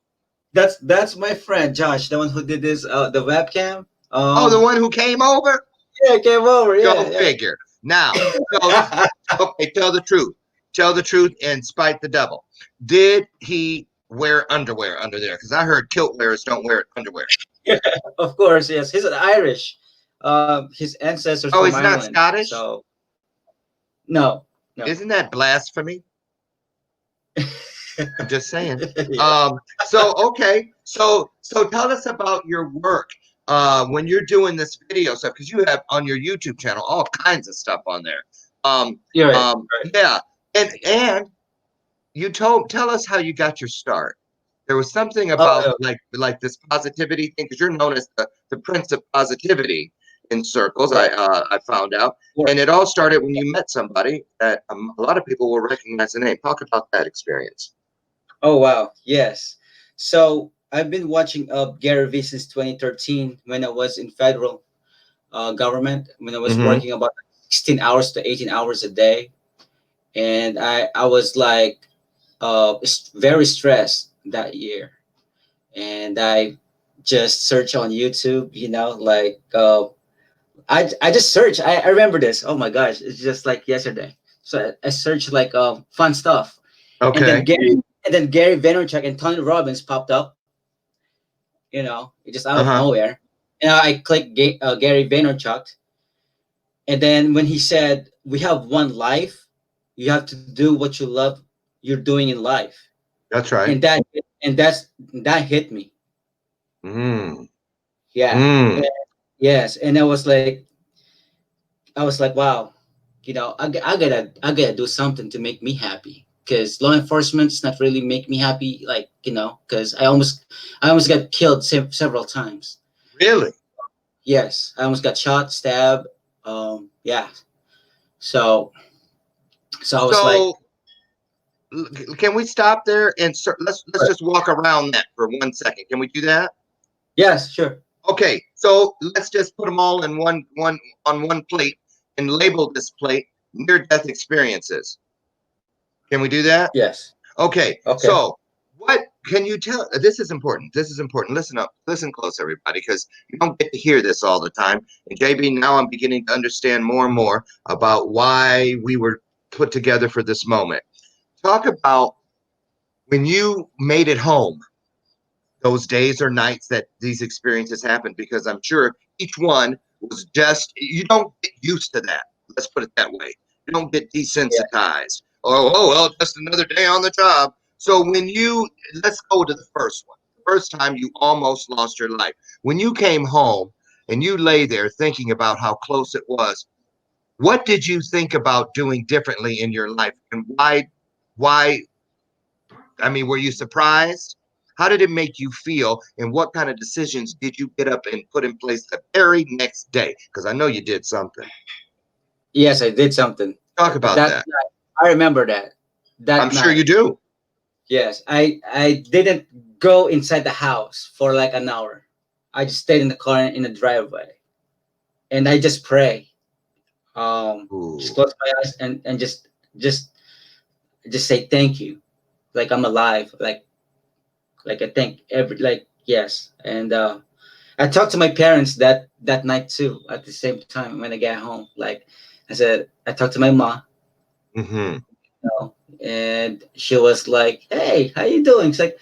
Speaker 2: That's my friend Josh, the one who did this the webcam.
Speaker 1: The one who came over?
Speaker 2: Yeah, came over.
Speaker 1: Go figure. Now, okay, tell the truth. Tell the truth and spite the devil. Did he wear underwear under there? Because I heard kilt wearers don't wear underwear.
Speaker 2: Yeah, of course, yes. He's an Irish. His ancestors from
Speaker 1: he's
Speaker 2: Ireland.
Speaker 1: Not Scottish?
Speaker 2: So no.
Speaker 1: Isn't that blasphemy? I'm just saying.
Speaker 2: Yeah.
Speaker 1: Okay. So tell us about your work when you're doing this video stuff, because you have on your YouTube channel all kinds of stuff on there.
Speaker 2: You're right.
Speaker 1: Yeah. And you tell us how you got your start. There was something about like this positivity thing, because you're known as the Prince of Positivity in circles.
Speaker 2: Right.
Speaker 1: I found out, and it all started when you met somebody that a lot of people will recognize the name. Talk about that experience.
Speaker 2: Oh wow, yes. So I've been watching Gary Vee since 2013 when I was in federal government, when I was working about 16 hours to 18 hours a day, and I was like very stressed that year, and I just search on YouTube, like I just search. I remember this. Oh my gosh, it's just like yesterday. So I searched like fun stuff.
Speaker 1: Okay.
Speaker 2: And then Gary Vaynerchuk and Tony Robbins popped up. Just out of nowhere. And I clicked Gary Vaynerchuk. And then when he said, "We have one life, you have to do what you love you're doing in life."
Speaker 1: That's right.
Speaker 2: And that hit me. Yeah.
Speaker 1: Mm.
Speaker 2: Yes. And I was like, wow, I gotta do something to make me happy, because law enforcement is not really make me happy, like, because I almost got killed several times.
Speaker 1: Really?
Speaker 2: Yes, I almost got shot, stabbed. Yeah. So I was like,
Speaker 1: can we stop there and let's just walk around that for 1 second? Can we do that?
Speaker 2: Yes, sure.
Speaker 1: Okay, so let's just put them all in one on one plate. and label this plate near-death experiences. Can we do that?
Speaker 2: Yes.
Speaker 1: Okay.
Speaker 2: Okay.
Speaker 1: So what can you tell? This is important. This is important. Listen up. Listen close, everybody, because you don't get to hear this all the time. And JB, now I'm beginning to understand more and more about why we were put together for this moment. Talk about when you made it home, those days or nights that these experiences happened, because I'm sure each one was just, you don't get used to that. Let's put it that way. You don't get
Speaker 2: Yeah.
Speaker 1: desensitized. Oh, well, just another day on the job. So when you, let's go to the first one. The first time you almost lost your life. When you came home and you lay there thinking about how close it was, what did you think about doing differently in your life? And why I mean, were you surprised? How did it make you feel? And what kind of decisions did you get up and put in place the very next day? Because I know you did something.
Speaker 2: Yes, I did something.
Speaker 1: Talk about
Speaker 2: That
Speaker 1: that.
Speaker 2: night, I remember that.
Speaker 1: I'm
Speaker 2: That
Speaker 1: sure you
Speaker 2: night.
Speaker 1: do.
Speaker 2: Yes, I didn't go inside the house for like an hour. I just stayed in the car in the driveway, and I just pray. Just
Speaker 1: Ooh.
Speaker 2: close my eyes and just just say thank you, like I'm alive, like I think every like yes, and I talked to my parents that night too at the same time when I got home. Like I said, I talked to my mom,
Speaker 1: Mm-hmm.
Speaker 2: and she was like, "Hey, how you doing?" It's like,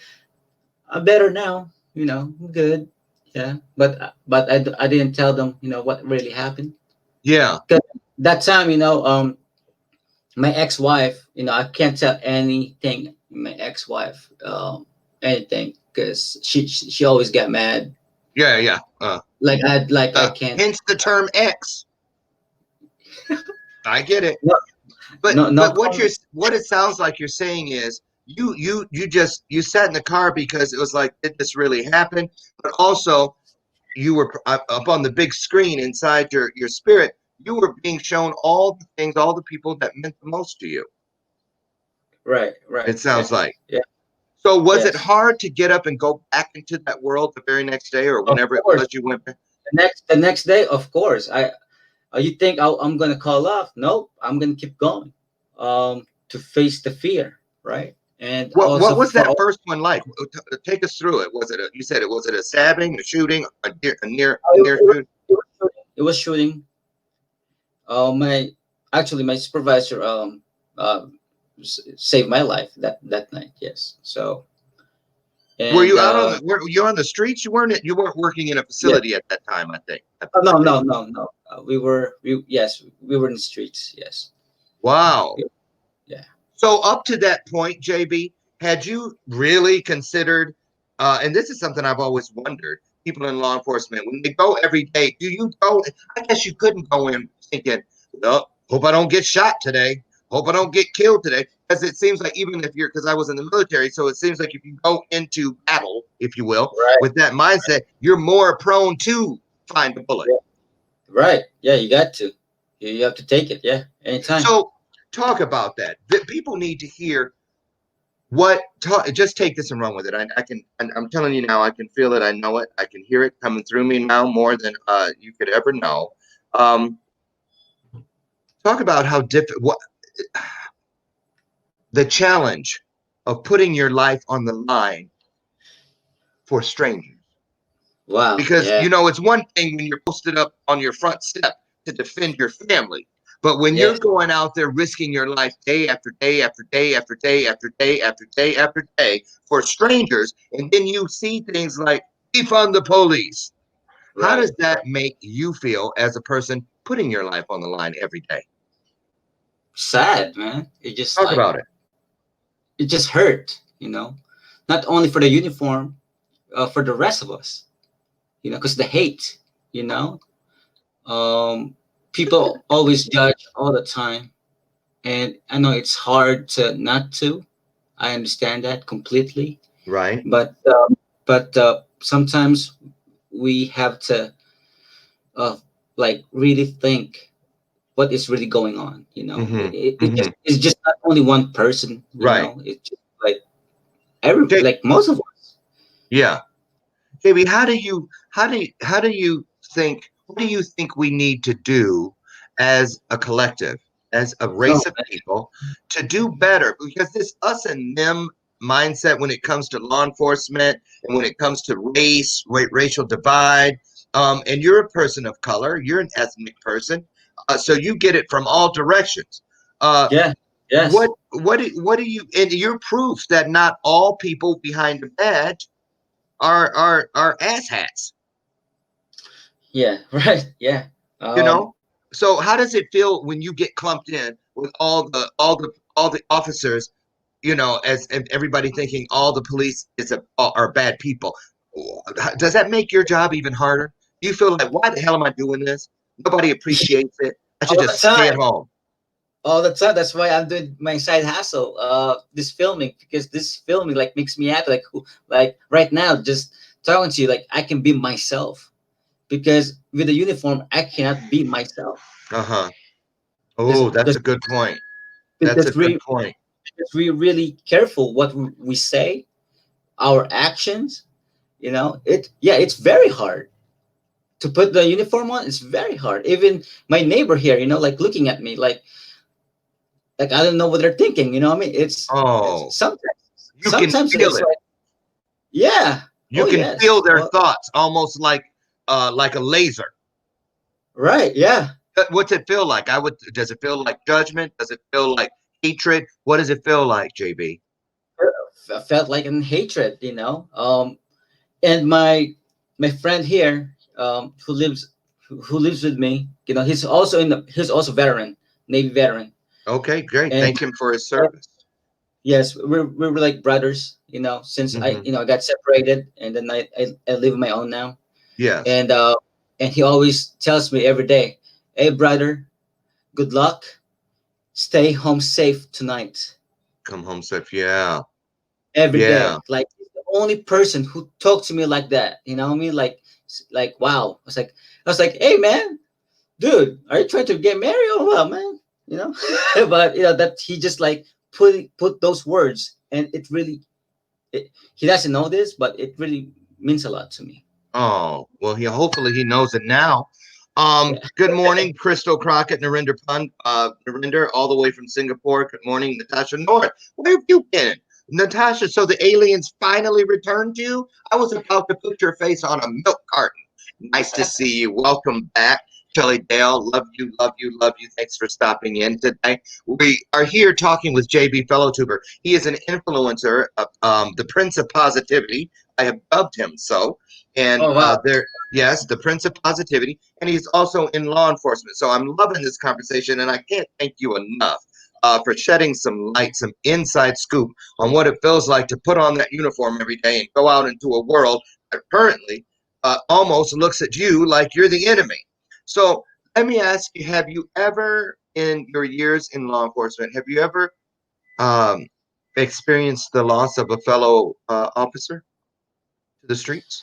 Speaker 2: "I'm better now. I'm good." Yeah, but I didn't tell them what really happened.
Speaker 1: Yeah.
Speaker 2: 'Cause that time, my ex-wife, I can't tell anything my ex-wife, anything, because she always got mad.
Speaker 1: Yeah. Yeah.
Speaker 2: Like I can't.
Speaker 1: Hence the term X. I get it.
Speaker 2: No,
Speaker 1: But
Speaker 2: no
Speaker 1: but
Speaker 2: comment.
Speaker 1: what it sounds like you're saying is you sat in the car because it was like, did this really happen? But also you were up on the big screen inside your spirit. You were being shown all the things, all the people that meant the most to you.
Speaker 2: Right, right.
Speaker 1: It sounds
Speaker 2: Yes,
Speaker 1: like.
Speaker 2: yeah,
Speaker 1: So was it
Speaker 2: yes.
Speaker 1: hard to get up and go back into that world the very next day or
Speaker 2: Of
Speaker 1: whenever it
Speaker 2: course,
Speaker 1: was you went back?
Speaker 2: the next day, of course. You think I'm gonna call off? Nope, I'm gonna keep going. To face the fear, right? And
Speaker 1: What
Speaker 2: also
Speaker 1: was
Speaker 2: for
Speaker 1: that first one like? Take us through it. You said it was it a stabbing, a shooting, a
Speaker 2: it,
Speaker 1: near
Speaker 2: it, was-
Speaker 1: shoot?
Speaker 2: it was shooting. It was shooting. My actually my supervisor uh saved my life that night. Yes. So
Speaker 1: Were
Speaker 2: and
Speaker 1: you out on were you on the streets? You weren't working in a
Speaker 2: yeah.
Speaker 1: facility at that time, I think.
Speaker 2: Oh,
Speaker 1: I
Speaker 2: no,
Speaker 1: think.
Speaker 2: no, no, no. We were in the streets. Yes.
Speaker 1: Wow.
Speaker 2: Yeah. Yeah.
Speaker 1: So up to that point, JB, had you really considered, and this is something I've always wondered, people in law enforcement, when they go every day, do you go, I guess you couldn't go in thinking, well, hope I don't get shot today. Hope I don't get killed today. Because it seems like even if because I was in the military, so it seems like if you go into battle, if you will,
Speaker 2: Right.
Speaker 1: with that mindset, you're more prone to find a bullet.
Speaker 2: Yeah. Right. Yeah. You got to. You have to take it. Yeah. Anytime.
Speaker 1: So talk about that. People need to hear just take this and run with it. I can. I'm telling you now. I can feel it. I know it. I can hear it coming through me now more than you could ever know. Um, talk about how what the challenge of putting your life on the line for strangers.
Speaker 2: Wow.
Speaker 1: Because
Speaker 2: Yeah.
Speaker 1: it's one thing when you're posted up on your front step to defend your family, but when you're
Speaker 2: Yes.
Speaker 1: going out there risking your life day after day after day after day after day after day after day for strangers, and then you see things like defund the police, how
Speaker 2: Right.
Speaker 1: does that make you feel as a person putting your life on the line every day?
Speaker 2: Sad, man. It just
Speaker 1: Talk
Speaker 2: like
Speaker 1: about it.
Speaker 2: it just hurt. Not only for the uniform, for the rest of us. Because the hate. You know. People always judge all the time, and I know it's hard to not to. I understand that completely,
Speaker 1: Right.
Speaker 2: but sometimes we have to uh, like really think what is really going on.
Speaker 1: Mm-hmm. Mm-hmm.
Speaker 2: It's just not only one person.
Speaker 1: Right.
Speaker 2: It's just like every
Speaker 1: J-
Speaker 2: like most of us.
Speaker 1: yeah. JB, how do you think what do you think we need to do as a collective, as a
Speaker 2: Oh,
Speaker 1: race of people, to do better, because this us and them mindset when it comes to law enforcement and when it comes to racial divide. And you're a person of color, you're an ethnic person, so you get it from all directions. Uh,
Speaker 2: yeah,
Speaker 1: what
Speaker 2: yes,
Speaker 1: what do you, and you're proof that not all people behind the badge are asshats,
Speaker 2: yeah, right, yeah.
Speaker 1: you
Speaker 2: Um,
Speaker 1: know? So how does it feel when you get clumped in with all the officers, as and everybody thinking all the police are bad people? Does that make your job even harder? Do you feel like, why the hell am I doing this? Nobody appreciates it. I should
Speaker 2: all the
Speaker 1: just stay at
Speaker 2: time,
Speaker 1: home.
Speaker 2: all the time. That's why I'm doing my side hustle, this filming, because this filming like makes me happy. Like, like right now, just talking to you, like I can be myself, because with the uniform, I cannot be myself.
Speaker 1: Uh-huh.
Speaker 2: Just,
Speaker 1: Oh, that's
Speaker 2: just
Speaker 1: a good point. That's a
Speaker 2: because
Speaker 1: good point.
Speaker 2: we really careful what we say, our actions. Yeah, it's very hard to put the uniform on. It's very hard. Even my neighbor here, like looking at me, like I don't know what they're thinking. You know what I mean? It's
Speaker 1: Oh,
Speaker 2: sometimes
Speaker 1: you can feel
Speaker 2: it's
Speaker 1: it.
Speaker 2: like, yeah,
Speaker 1: You
Speaker 2: oh
Speaker 1: can
Speaker 2: yes,
Speaker 1: feel their thoughts almost like a laser.
Speaker 2: right, yeah.
Speaker 1: What's it feel like? Does it feel like judgment? Does it feel like hatred? What does it feel like, JB?
Speaker 2: I felt like in hatred. And my friend here, who lives with me, he's also veteran, Navy veteran.
Speaker 1: Okay, great.
Speaker 2: And
Speaker 1: Thank him for his service.
Speaker 2: yes, we were like brothers, since
Speaker 1: Hmm.
Speaker 2: I got separated, and then I live on my own now.
Speaker 1: Yes.
Speaker 2: And he always tells me every day, "Hey brother, good luck. Stay home safe tonight."
Speaker 1: Come home safe. Yeah.
Speaker 2: Every
Speaker 1: Yeah.
Speaker 2: day. Like he's the only person who talked to me like that. You know what I mean? Like wow. I was like, "Hey man, dude, are you trying to get married or what, man?" You know? But that he just like put those words, and he doesn't know this, but it really means a lot to me.
Speaker 1: Oh, well, hopefully he knows it now.
Speaker 2: Yeah.
Speaker 1: Good morning, Crystal Crockett, Narinder Pun, Narinder, all the way from Singapore. Good morning, Natasha North. Where have you been? Natasha, so the aliens finally returned you? I was about to put your face on a milk carton. Nice to see you. Welcome back. Shelly Dale, love you, love you, love you. Thanks for stopping in today. We are here talking with JB Fellowtuber. He is an influencer, the Prince of Positivity. I have dubbed him so. And
Speaker 2: Oh wow.
Speaker 1: yes, the Prince of Positivity, and he's also in law enforcement. So I'm loving this conversation, and I can't thank you enough for shedding some light, some inside scoop on what it feels like to put on that uniform every day and go out into a world that currently almost looks at you like you're the enemy. So let me ask you: have you ever, in your years in law enforcement, have you ever um, experienced the loss of a fellow officer to the streets?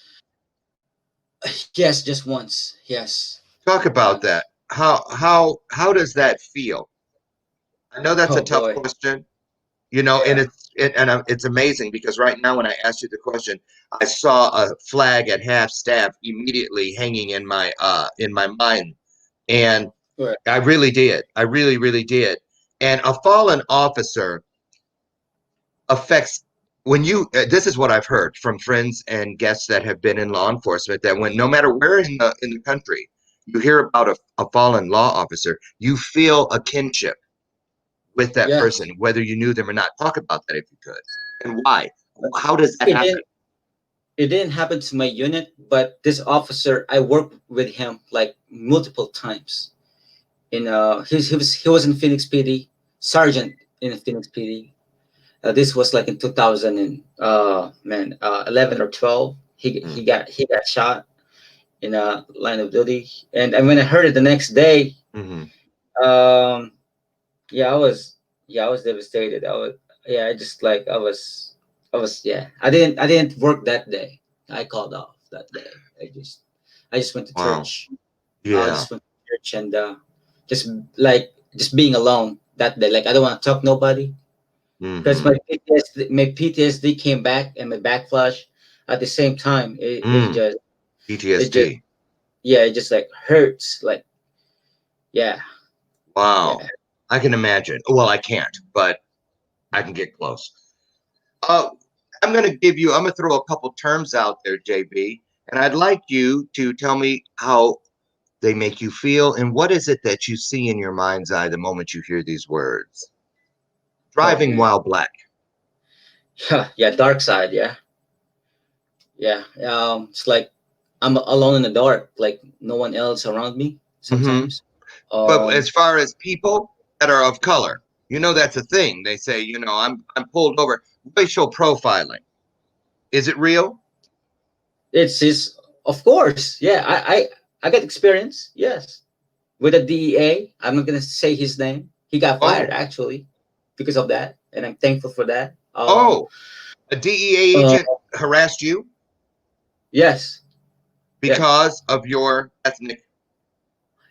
Speaker 2: Yes, just once. Yes,
Speaker 1: Talk about
Speaker 2: once.
Speaker 1: that. How does that feel? I know that's a
Speaker 2: Oh
Speaker 1: tough
Speaker 2: boy.
Speaker 1: question, and
Speaker 2: Yeah.
Speaker 1: it's amazing because right now when I asked you the question, I saw a flag at half staff immediately hanging in my mind, and
Speaker 2: Right.
Speaker 1: I really did. I really, really did. And a fallen officer affects when you. This is what I've heard from friends and guests that have been in law enforcement, that when no matter where in the country you hear about a fallen law officer, you feel a kinship with that
Speaker 2: Yeah.
Speaker 1: person, whether you knew them or not. Talk about that if you could, and why. How does that
Speaker 2: It
Speaker 1: happen?
Speaker 2: didn't it didn't happen to my unit, but this officer, I worked with him like multiple times. He was in Phoenix PD, sergeant in Phoenix PD. This was like in 2000 and 11 or 12. He
Speaker 1: Mm,
Speaker 2: he got he got shot in a line of duty, and when I heard it the next day,
Speaker 1: hmm.
Speaker 2: um, yeah, I was devastated. I just like yeah. I didn't work that day. I called off that day. I just went to
Speaker 1: Wow.
Speaker 2: church. I
Speaker 1: Yeah.
Speaker 2: just went to church, and just like just being alone that day. Like I don't want to talk nobody, because
Speaker 1: Hmm.
Speaker 2: My PTSD came back, and my backflash at the same time.
Speaker 1: Mm.
Speaker 2: It just
Speaker 1: PTSD.
Speaker 2: yeah, it just like hurts. Like yeah.
Speaker 1: Wow.
Speaker 2: Yeah.
Speaker 1: I can imagine. Well, I can't, but I can get close. Uh, I'm going to throw a couple terms out there, JB, and I'd like you to tell me how they make you feel and what is it that you see in your mind's eye the moment you hear these words?
Speaker 2: Oh
Speaker 1: Driving
Speaker 2: man.
Speaker 1: while black.
Speaker 2: Yeah, dark side. Yeah, yeah. It's like I'm alone in the dark. Like no one else around me.
Speaker 1: Hmm.
Speaker 2: Sometimes.
Speaker 1: But
Speaker 2: Um.
Speaker 1: as far as people that are of color, that's a thing. They say, I'm pulled over. Racial profiling. Is it real?
Speaker 2: It's his. Of course. Yeah. I got experience. Yes. With the DEA. I'm not gonna say his name. He got fired
Speaker 1: Oh,
Speaker 2: actually because of that, and I'm thankful for that.
Speaker 1: oh, a DEA
Speaker 2: Uh,
Speaker 1: agent harassed you
Speaker 2: yes. Yeah.
Speaker 1: because of your ethnic.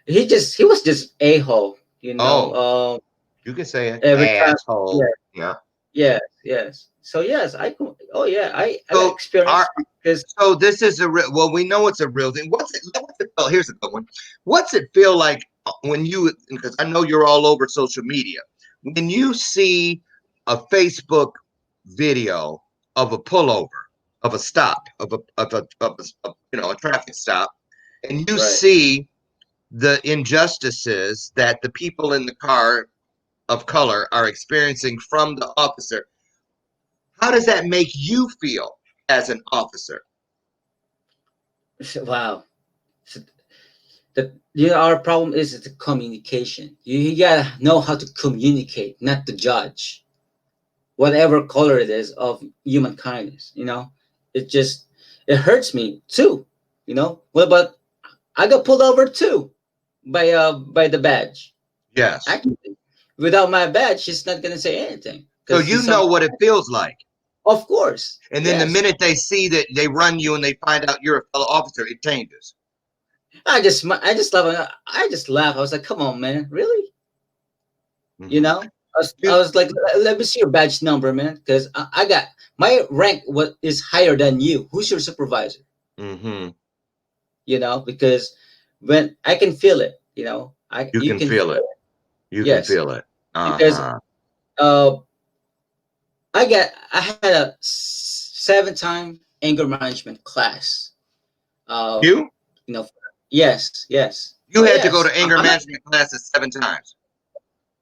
Speaker 2: He was just a hole.
Speaker 1: Oh, you can say it.
Speaker 2: Every time. Yeah.
Speaker 1: Asshole. Yeah.
Speaker 2: Yes. Yes. So yes, I. Oh yeah, I got
Speaker 1: So
Speaker 2: experience
Speaker 1: our
Speaker 2: because
Speaker 1: so this is a real. Well, we know it's a real thing. What's it feel? Here's a good one. What's it feel like when you? Because I know you're all over social media. When you see a Facebook video of a pullover, of a stop, of a traffic stop, and you
Speaker 2: right.
Speaker 1: see the injustices that the people in the car of color are experiencing from the officer, how does that make you feel as an officer?
Speaker 2: Wow. So our problem is the communication. You gotta know how to communicate, not to judge. Whatever color it is of human kindness, it just it hurts me too. What about I got pulled over too by the badge.
Speaker 1: Yes.
Speaker 2: Actually, without my badge, she's not gonna say anything
Speaker 1: So
Speaker 2: because
Speaker 1: you
Speaker 2: he's some.
Speaker 1: know what it feels like.
Speaker 2: Of course,
Speaker 1: And then the
Speaker 2: yes.
Speaker 1: minute they see that they run you and they find out you're a fellow officer, it changes.
Speaker 2: I just laugh. I was like, come on, man, really? You
Speaker 1: Hmm.
Speaker 2: know, I
Speaker 1: You,
Speaker 2: was like, let me see your badge number, man, because I got my rank. What is higher than you? Who's your supervisor?
Speaker 1: hmm
Speaker 2: Because when I can feel it,
Speaker 1: you
Speaker 2: you
Speaker 1: can
Speaker 2: can
Speaker 1: feel
Speaker 2: feel
Speaker 1: it.
Speaker 2: it.
Speaker 1: You can
Speaker 2: Yes,
Speaker 1: feel it.
Speaker 2: because
Speaker 1: Uh-huh.
Speaker 2: uh, I had a 7-time anger management class. Uh,
Speaker 1: You?
Speaker 2: you know, yes, yes,
Speaker 1: You
Speaker 2: oh
Speaker 1: had to go
Speaker 2: yes.
Speaker 1: to anger
Speaker 2: I'm not
Speaker 1: management classes 7 times.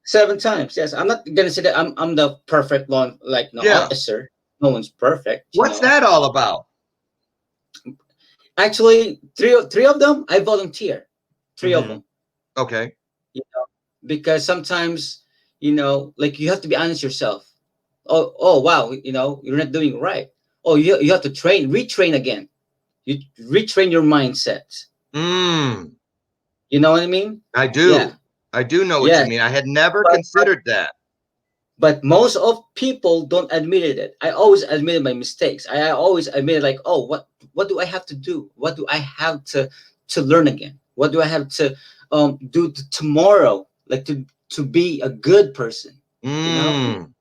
Speaker 2: 7 times. Yes, I'm not gonna say that I'm the perfect one, like no
Speaker 1: Yeah.
Speaker 2: officer. No one's perfect.
Speaker 1: What's that all about?
Speaker 2: Actually, three of them I volunteer. Three of
Speaker 1: Hmm.
Speaker 2: them,
Speaker 1: Okay.
Speaker 2: you know, because sometimes like you have to be honest yourself. Oh wow, you're not doing right. Oh, you have to retrain again. You retrain your mindset.
Speaker 1: Mm,
Speaker 2: You know what I mean?
Speaker 1: I
Speaker 2: Yeah.
Speaker 1: do. I do know what you
Speaker 2: Yes.
Speaker 1: mean. I had never
Speaker 2: But
Speaker 1: considered that.
Speaker 2: most of people don't admit it. I always admitted my mistakes. I always admitted like, oh, what do I have to do? What do I have to learn again? What do I have to do tomorrow? Like to be a good person. You know?
Speaker 1: Mm.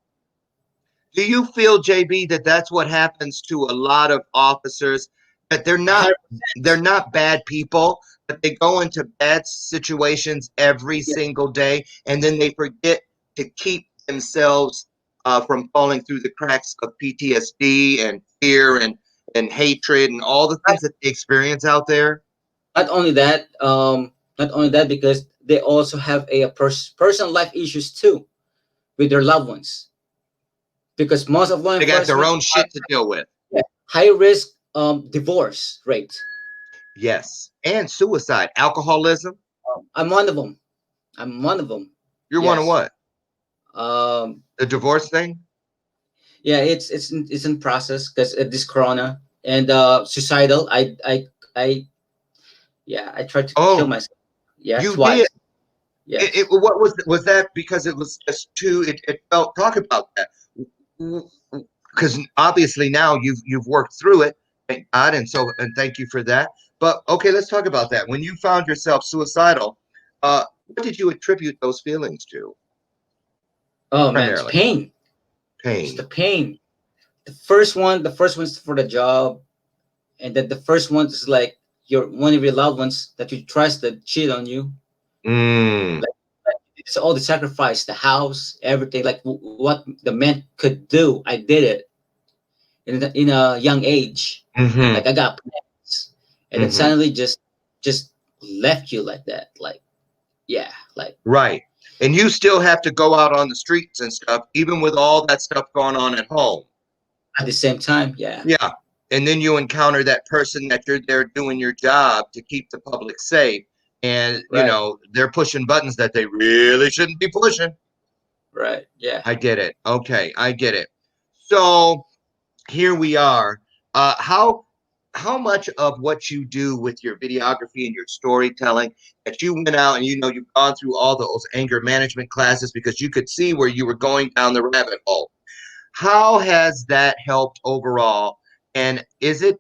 Speaker 1: Do you feel, JB, that that's what happens to a lot of officers? That they're not bad people, but they go into bad situations every
Speaker 2: Yeah.
Speaker 1: single day, and then they forget to keep themselves from falling through the cracks of PTSD and fear and hatred and all the things that they experience out there.
Speaker 2: Not only that, because they also have a personal life issues too with their loved ones. Because most of law
Speaker 1: They got their
Speaker 2: enforcement
Speaker 1: own shit to deal with.
Speaker 2: are high risk divorce rate.
Speaker 1: Yes, and suicide, alcoholism.
Speaker 2: I'm one of them. I'm one of them.
Speaker 1: You're one of
Speaker 2: Yes.
Speaker 1: what?
Speaker 2: Um,
Speaker 1: The divorce thing.
Speaker 2: yeah, it's in process because this corona and suicidal. I yeah, I tried to kill
Speaker 1: Oh,
Speaker 2: myself. Yeah,
Speaker 1: you did.
Speaker 2: twice. Yes.
Speaker 1: What was that? Because it was just too. It felt. Talk about that. Because obviously now you've worked through it, thank God, and thank you for that. But okay, let's talk about that. When you found yourself suicidal, what did you attribute those feelings to?
Speaker 2: Oh man, it's
Speaker 1: Primarily
Speaker 2: pain. Just the
Speaker 1: pain.
Speaker 2: pain. The first one's for the job, and then the first one is like one of your loved ones that you trust that cheat on you.
Speaker 1: Mm,
Speaker 2: So all the sacrifice, the house, everything, like what the man could do, I did it in a young age.
Speaker 1: Mm-hmm.
Speaker 2: Like I got plans, and then
Speaker 1: Mm-hmm.
Speaker 2: suddenly just left you like that. Like yeah, like
Speaker 1: Right. And you still have to go out on the streets and stuff, even with all that stuff going on at home.
Speaker 2: at the same time, yeah,
Speaker 1: Yeah. And then you encounter that person that you're there doing your job to keep the public safe. And,
Speaker 2: right,
Speaker 1: they're pushing buttons that they really shouldn't be pushing.
Speaker 2: right, yeah.
Speaker 1: I get it. Okay. I get it. So here we are. How much of what you do with your videography and your storytelling that you went out and you've gone through all those anger management classes because you could see where you were going down the rabbit hole. How has that helped overall? And is it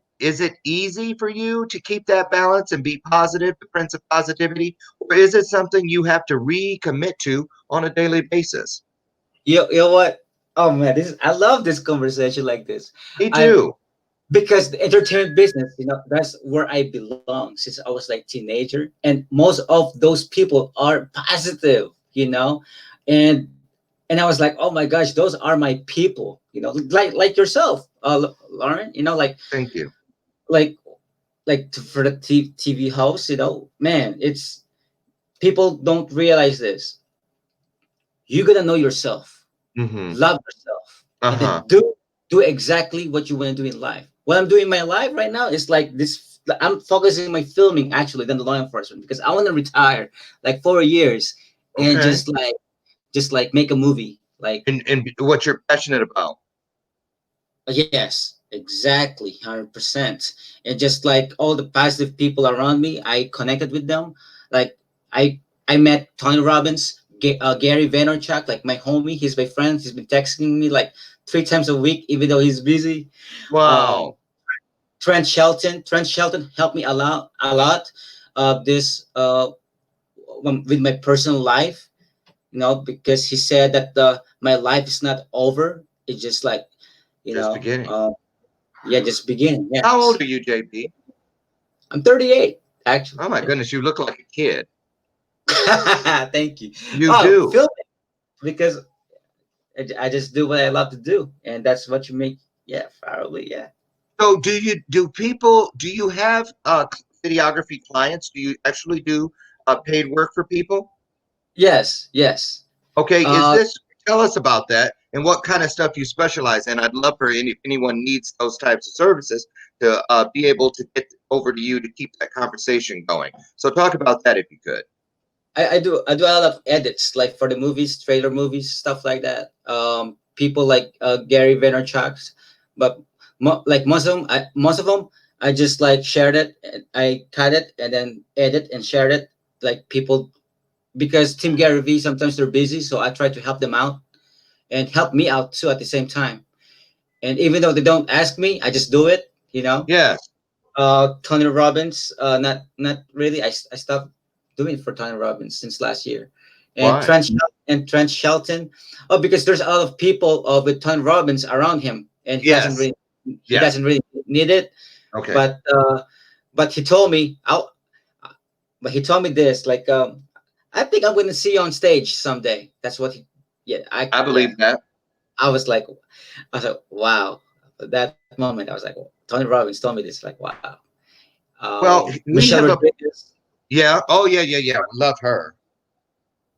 Speaker 1: easy for you to keep that balance and be positive, the prince of positivity, or is it something you have to recommit to on a daily basis?
Speaker 2: You know what? Oh man, this I love this conversation like this.
Speaker 1: Me
Speaker 2: I
Speaker 1: too.
Speaker 2: because the entertainment business, that's where I belong since I was like teenager, and most of those people are positive, and I was like, oh my gosh, those are my people, like yourself, Lauren,
Speaker 1: Thank you.
Speaker 2: like for the TV host, man, it's people don't realize this. You gotta know yourself,
Speaker 1: Mm-hmm.
Speaker 2: love yourself, and then
Speaker 1: Uh-huh.
Speaker 2: do exactly what you want to do in life. What I'm doing in my life right now is like this. I'm focusing my filming actually than the law enforcement because I want to retire like 4 years and
Speaker 1: Okay.
Speaker 2: just like make a movie. Like
Speaker 1: And what you're passionate about.
Speaker 2: yes, exactly, 100%. And just like all the positive people around me, I connected with them. Like I met Tony Robbins, Gary Vaynerchuk, like my homie. He's my friend. He's been texting me like 3 times a week, even though he's busy. Um,
Speaker 1: Wow.
Speaker 2: Trent Shelton helped me a lot. This with my personal life, because he said that my life is not over. It's just like you
Speaker 1: Just
Speaker 2: know,
Speaker 1: beginning.
Speaker 2: uh, yeah, just begin.
Speaker 1: How old
Speaker 2: Yes,
Speaker 1: are you, JP?
Speaker 2: I'm 38 actually.
Speaker 1: Oh my
Speaker 2: Yeah.
Speaker 1: goodness, you look like a kid.
Speaker 2: Thank you.
Speaker 1: You
Speaker 2: Oh,
Speaker 1: do.
Speaker 2: film it because I just do what I love to do, and that's what you make. Yeah, probably. Yeah.
Speaker 1: So do you have videography clients? Do you actually do paid work for people?
Speaker 2: Yes. Yes.
Speaker 1: Okay,
Speaker 2: Uh,
Speaker 1: tell us about that and what kind of stuff you specialize in. I'd love for if anyone needs those types of services to be able to get over to you to keep that conversation going. So talk about that if you could.
Speaker 2: I do a lot of edits like for the movies, trailer movies, stuff like that. People like Gary Vaynerchuk, but most of them I just like shared it. I cut it and then edit and share it. Like people because Team Gary V sometimes they're busy, so I try to help them out and help me out too at the same time. And even though they don't ask me, I just do it.
Speaker 1: Yes.
Speaker 2: Tony Robbins, not really. I stopped doing for Tony Robbins since last year, and
Speaker 1: Why?
Speaker 2: Trent Shelton. Oh, because there's a lot of people with Tony Robbins around him, and
Speaker 1: Yes.
Speaker 2: he
Speaker 1: Yes.
Speaker 2: doesn't really need it.
Speaker 1: Okay.
Speaker 2: But but he told me, this like I think I'm going to see you on stage someday. That's what he. Yeah,
Speaker 1: I believe that.
Speaker 2: I was like, wow. At that moment, I was like, Tony Robbins told me this. Like, wow.
Speaker 1: Well, we
Speaker 2: Michelle
Speaker 1: have a
Speaker 2: Rodriguez,
Speaker 1: yeah. Oh yeah, yeah, yeah. We love her.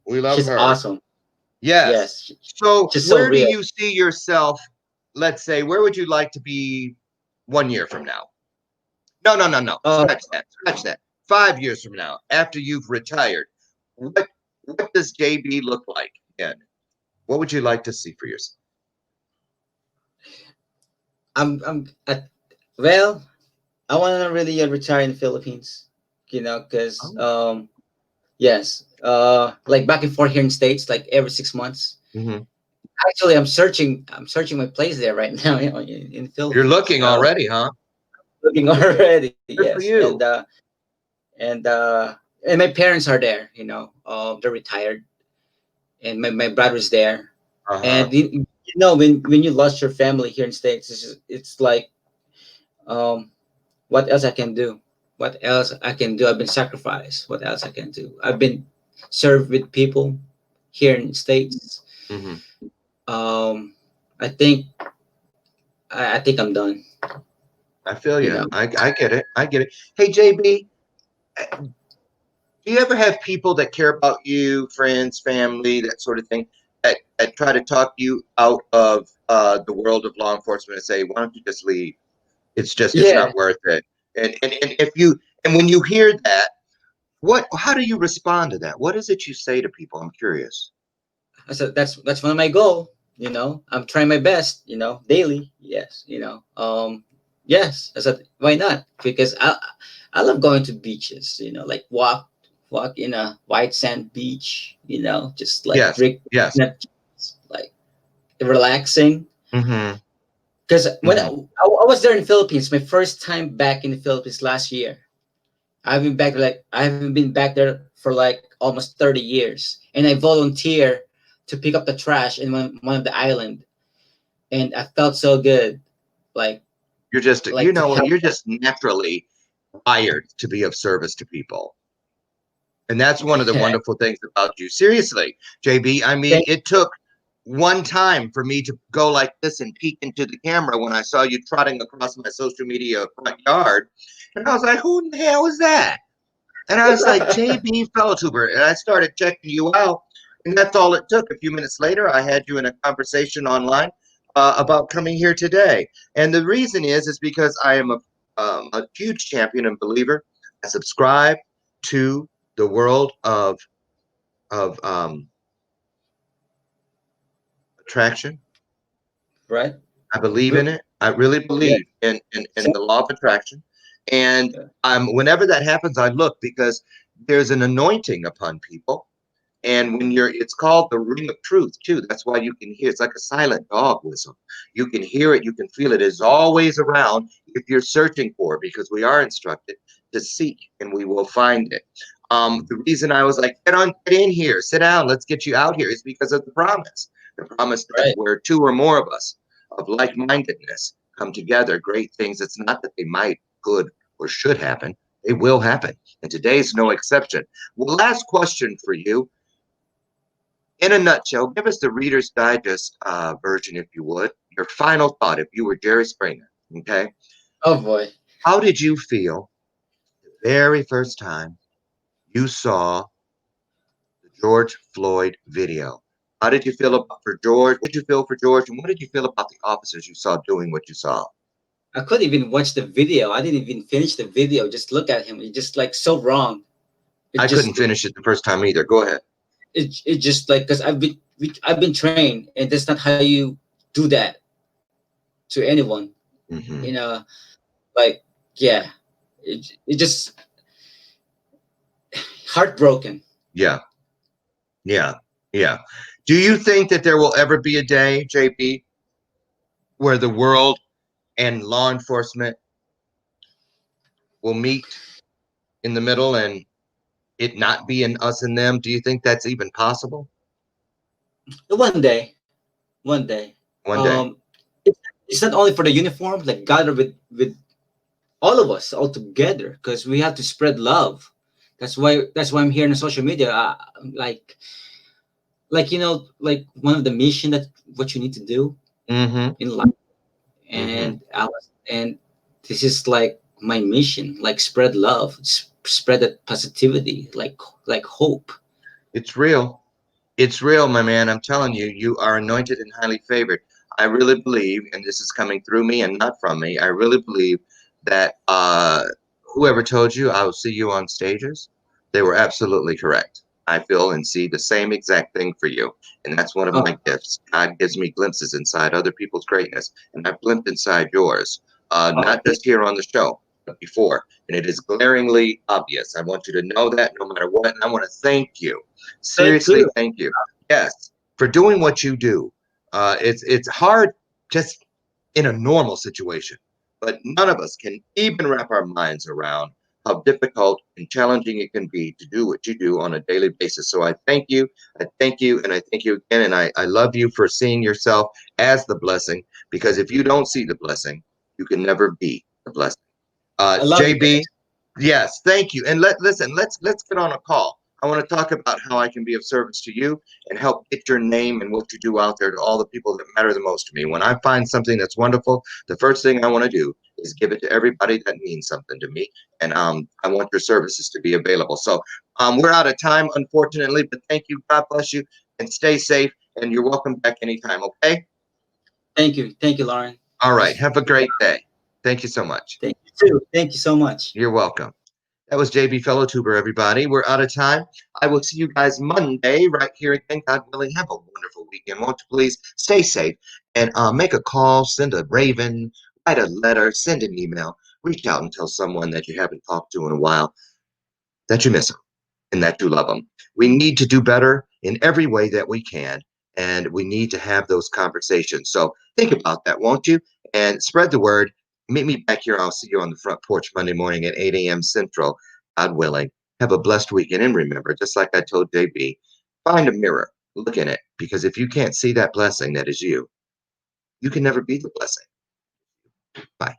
Speaker 1: We love
Speaker 2: she's
Speaker 1: her.
Speaker 2: awesome.
Speaker 1: Yes.
Speaker 2: Yes,
Speaker 1: So,
Speaker 2: she's so
Speaker 1: where do
Speaker 2: real.
Speaker 1: you see yourself? Let's say, where would you like to be 1 year from now? No, no, no, no.
Speaker 2: Uh,
Speaker 1: Scratch that. Scratch that. 5 years from now, after you've retired, what what does JB look like again? What would you like to see for yourself?
Speaker 2: I'm well, I want to really retire in the Philippines, because
Speaker 1: Oh.
Speaker 2: yes, like back and forth here in States, like every 6 months.
Speaker 1: Hmm.
Speaker 2: Actually, I'm searching my place there right now, in the
Speaker 1: You're
Speaker 2: Philippines.
Speaker 1: looking already, huh?
Speaker 2: Looking already,
Speaker 1: Good
Speaker 2: yes,
Speaker 1: for you.
Speaker 2: and and my parents are there. They're retired, and my brother's there.
Speaker 1: Uh-huh.
Speaker 2: And when you lost your family here in States, it's like, um, what else I can do? What else I can do? I've been sacrificed. What else I can do? I've been served with people. here in the States.
Speaker 1: Hmm.
Speaker 2: Um, I think I think I'm done.
Speaker 1: I feel
Speaker 2: You
Speaker 1: you.
Speaker 2: know.
Speaker 1: I get it. I get it. Hey, JB, do you ever have people that care about you, friends, family, that sort of thing, that try to talk you out of the world of law enforcement and say, "Why don't you just leave? It's
Speaker 2: Yeah.
Speaker 1: not worth it." And if you and when you hear that, how do you respond to that? What is it you say to people? I'm curious.
Speaker 2: I said that's one of my goal. I'm trying my best. Daily. Yes. Yes. I said why not? Because I love going to beaches. Like walk in a white sand beach. Just like
Speaker 1: Yes,
Speaker 2: drink,
Speaker 1: yes.
Speaker 2: like relaxing.
Speaker 1: Mm-hmm.
Speaker 2: Because when
Speaker 1: Mm-hmm.
Speaker 2: I was there in the Philippines, my first time back in the Philippines last year. I haven't been back there for like almost 30 years, and I volunteer to pick up the trash in one of the island, and I felt so good, like
Speaker 1: You
Speaker 2: to
Speaker 1: know what?
Speaker 2: help.
Speaker 1: You're just naturally wired to be of service to people. And that's one of the wonderful things about you. Seriously, JB, I mean,
Speaker 2: Thank
Speaker 1: it took one time for me to go like this and peek into the camera when I saw you trotting across my social media front yard. And I was like, who in the hell is that? And I was like, JB Felltuber. And I started checking you out. And that's all it took. A few minutes later, I had you in a conversation online about coming here today. And the reason is because I am a huge champion and believer. I subscribe to the world of attraction.
Speaker 2: right.
Speaker 1: I believe in
Speaker 2: Real-
Speaker 1: it. I really
Speaker 2: Yeah.
Speaker 1: believe in the law of attraction. And whenever that happens, I look because there's an anointing upon people. And when it's called the ring of truth too. That's why you can hear it's like a silent dog whistle. You can hear it, you can feel it. It's always around if you're searching for it, because we are instructed to seek and we will find it. The reason I was like, get in here, sit down, let's get you out here is because of the promise. The promise that
Speaker 2: Right.
Speaker 1: where two or more of us of like-mindedness come together, great things. It's not that they might, could, or should happen. They will happen. And today's no exception. Well, last question for you in a nutshell, give us the Reader's Digest version, if you would. Your final thought, if you were Jerry Springer. Okay,
Speaker 2: Oh boy.
Speaker 1: how did you feel the very first time you saw the George Floyd video? How did you feel about for George? What did you feel for George, and what did you feel about the officers you saw doing what you saw?
Speaker 2: I couldn't even watch the video. I didn't even finish the video. Just look at him. It's just like so wrong. It
Speaker 1: I couldn't
Speaker 2: just
Speaker 1: finish it the first time either. Go ahead.
Speaker 2: it just like because I've been trained, and that's not how you do that to anyone.
Speaker 1: Hmm.
Speaker 2: You know, like yeah, it just heartbroken.
Speaker 1: Yeah, yeah, yeah. Do you think that there will ever be a day, JP, where the world and law enforcement will meet in the middle and it not be in us and them? Do you think that's even possible?
Speaker 2: One day,
Speaker 1: One day.
Speaker 2: it, it's not only for the uniform, like gather with all of us all together because we have to spread love. That's why I'm here in social media. Like one of the mission that what you need to do
Speaker 1: Mm-hmm.
Speaker 2: in life,
Speaker 1: Mm-hmm.
Speaker 2: and this is like my mission, like spread love, spread that positivity, like hope.
Speaker 1: It's real. It's real, my man. I'm telling you, you are anointed and highly favored. I really believe, and this is coming through me and not from me, I really believe that whoever told you I will see you on stages, they were absolutely correct. I feel and see the same exact thing for you. And that's one of
Speaker 2: Oh,
Speaker 1: my gifts. God gives me glimpses inside other people's greatness, and I've glimpsed inside yours,
Speaker 2: oh,
Speaker 1: not just here on the show, but before. And it is glaringly obvious. I want you to know that no matter what. And I want to thank you.
Speaker 2: thank
Speaker 1: Seriously,
Speaker 2: you.
Speaker 1: thank you. Yes, for doing what you do. It's hard just in a normal situation, but none of us can even wrap our minds around how difficult and challenging it can be to do what you do on a daily basis. So I thank you, and I thank you again, and I love you for seeing yourself as the blessing, because if you don't see the blessing, you can never be the blessing.
Speaker 2: I love you
Speaker 1: JB,
Speaker 2: guys.
Speaker 1: yes, thank you. And listen, let's get on a call. I want to talk about how I can be of service to you and help get your name and what you do out there to all the people that matter the most to me. When I find something that's wonderful, the first thing I want to do is give it to everybody that means something to me. And I want your services to be available. So we're out of time, unfortunately, but thank you. God bless you and stay safe. And you're welcome back anytime, okay?
Speaker 2: Thank you, Lauren.
Speaker 1: All right.
Speaker 2: Just
Speaker 1: Have a great day. Thank you so much.
Speaker 2: thank you too. Thank you so much.
Speaker 1: You're welcome. That was JB Fellow Tuber, everybody. We're out of time. I will see you guys Monday right here again. God willing, have a wonderful weekend. Won't you please stay safe and make a call, send a raven, write a letter, send an email, reach out and tell someone that you haven't talked to in a while that you miss them and that you love them. We need to do better in every way that we can, and we need to have those conversations. So think about that, won't you? And spread the word. Meet me back here. I'll see you on the front porch Monday morning at 8 a.m. Central, God willing. Have a blessed weekend. And remember, just like I told JB, find a mirror, look in it, because if you can't see that blessing that is you can never be the blessing. Bye.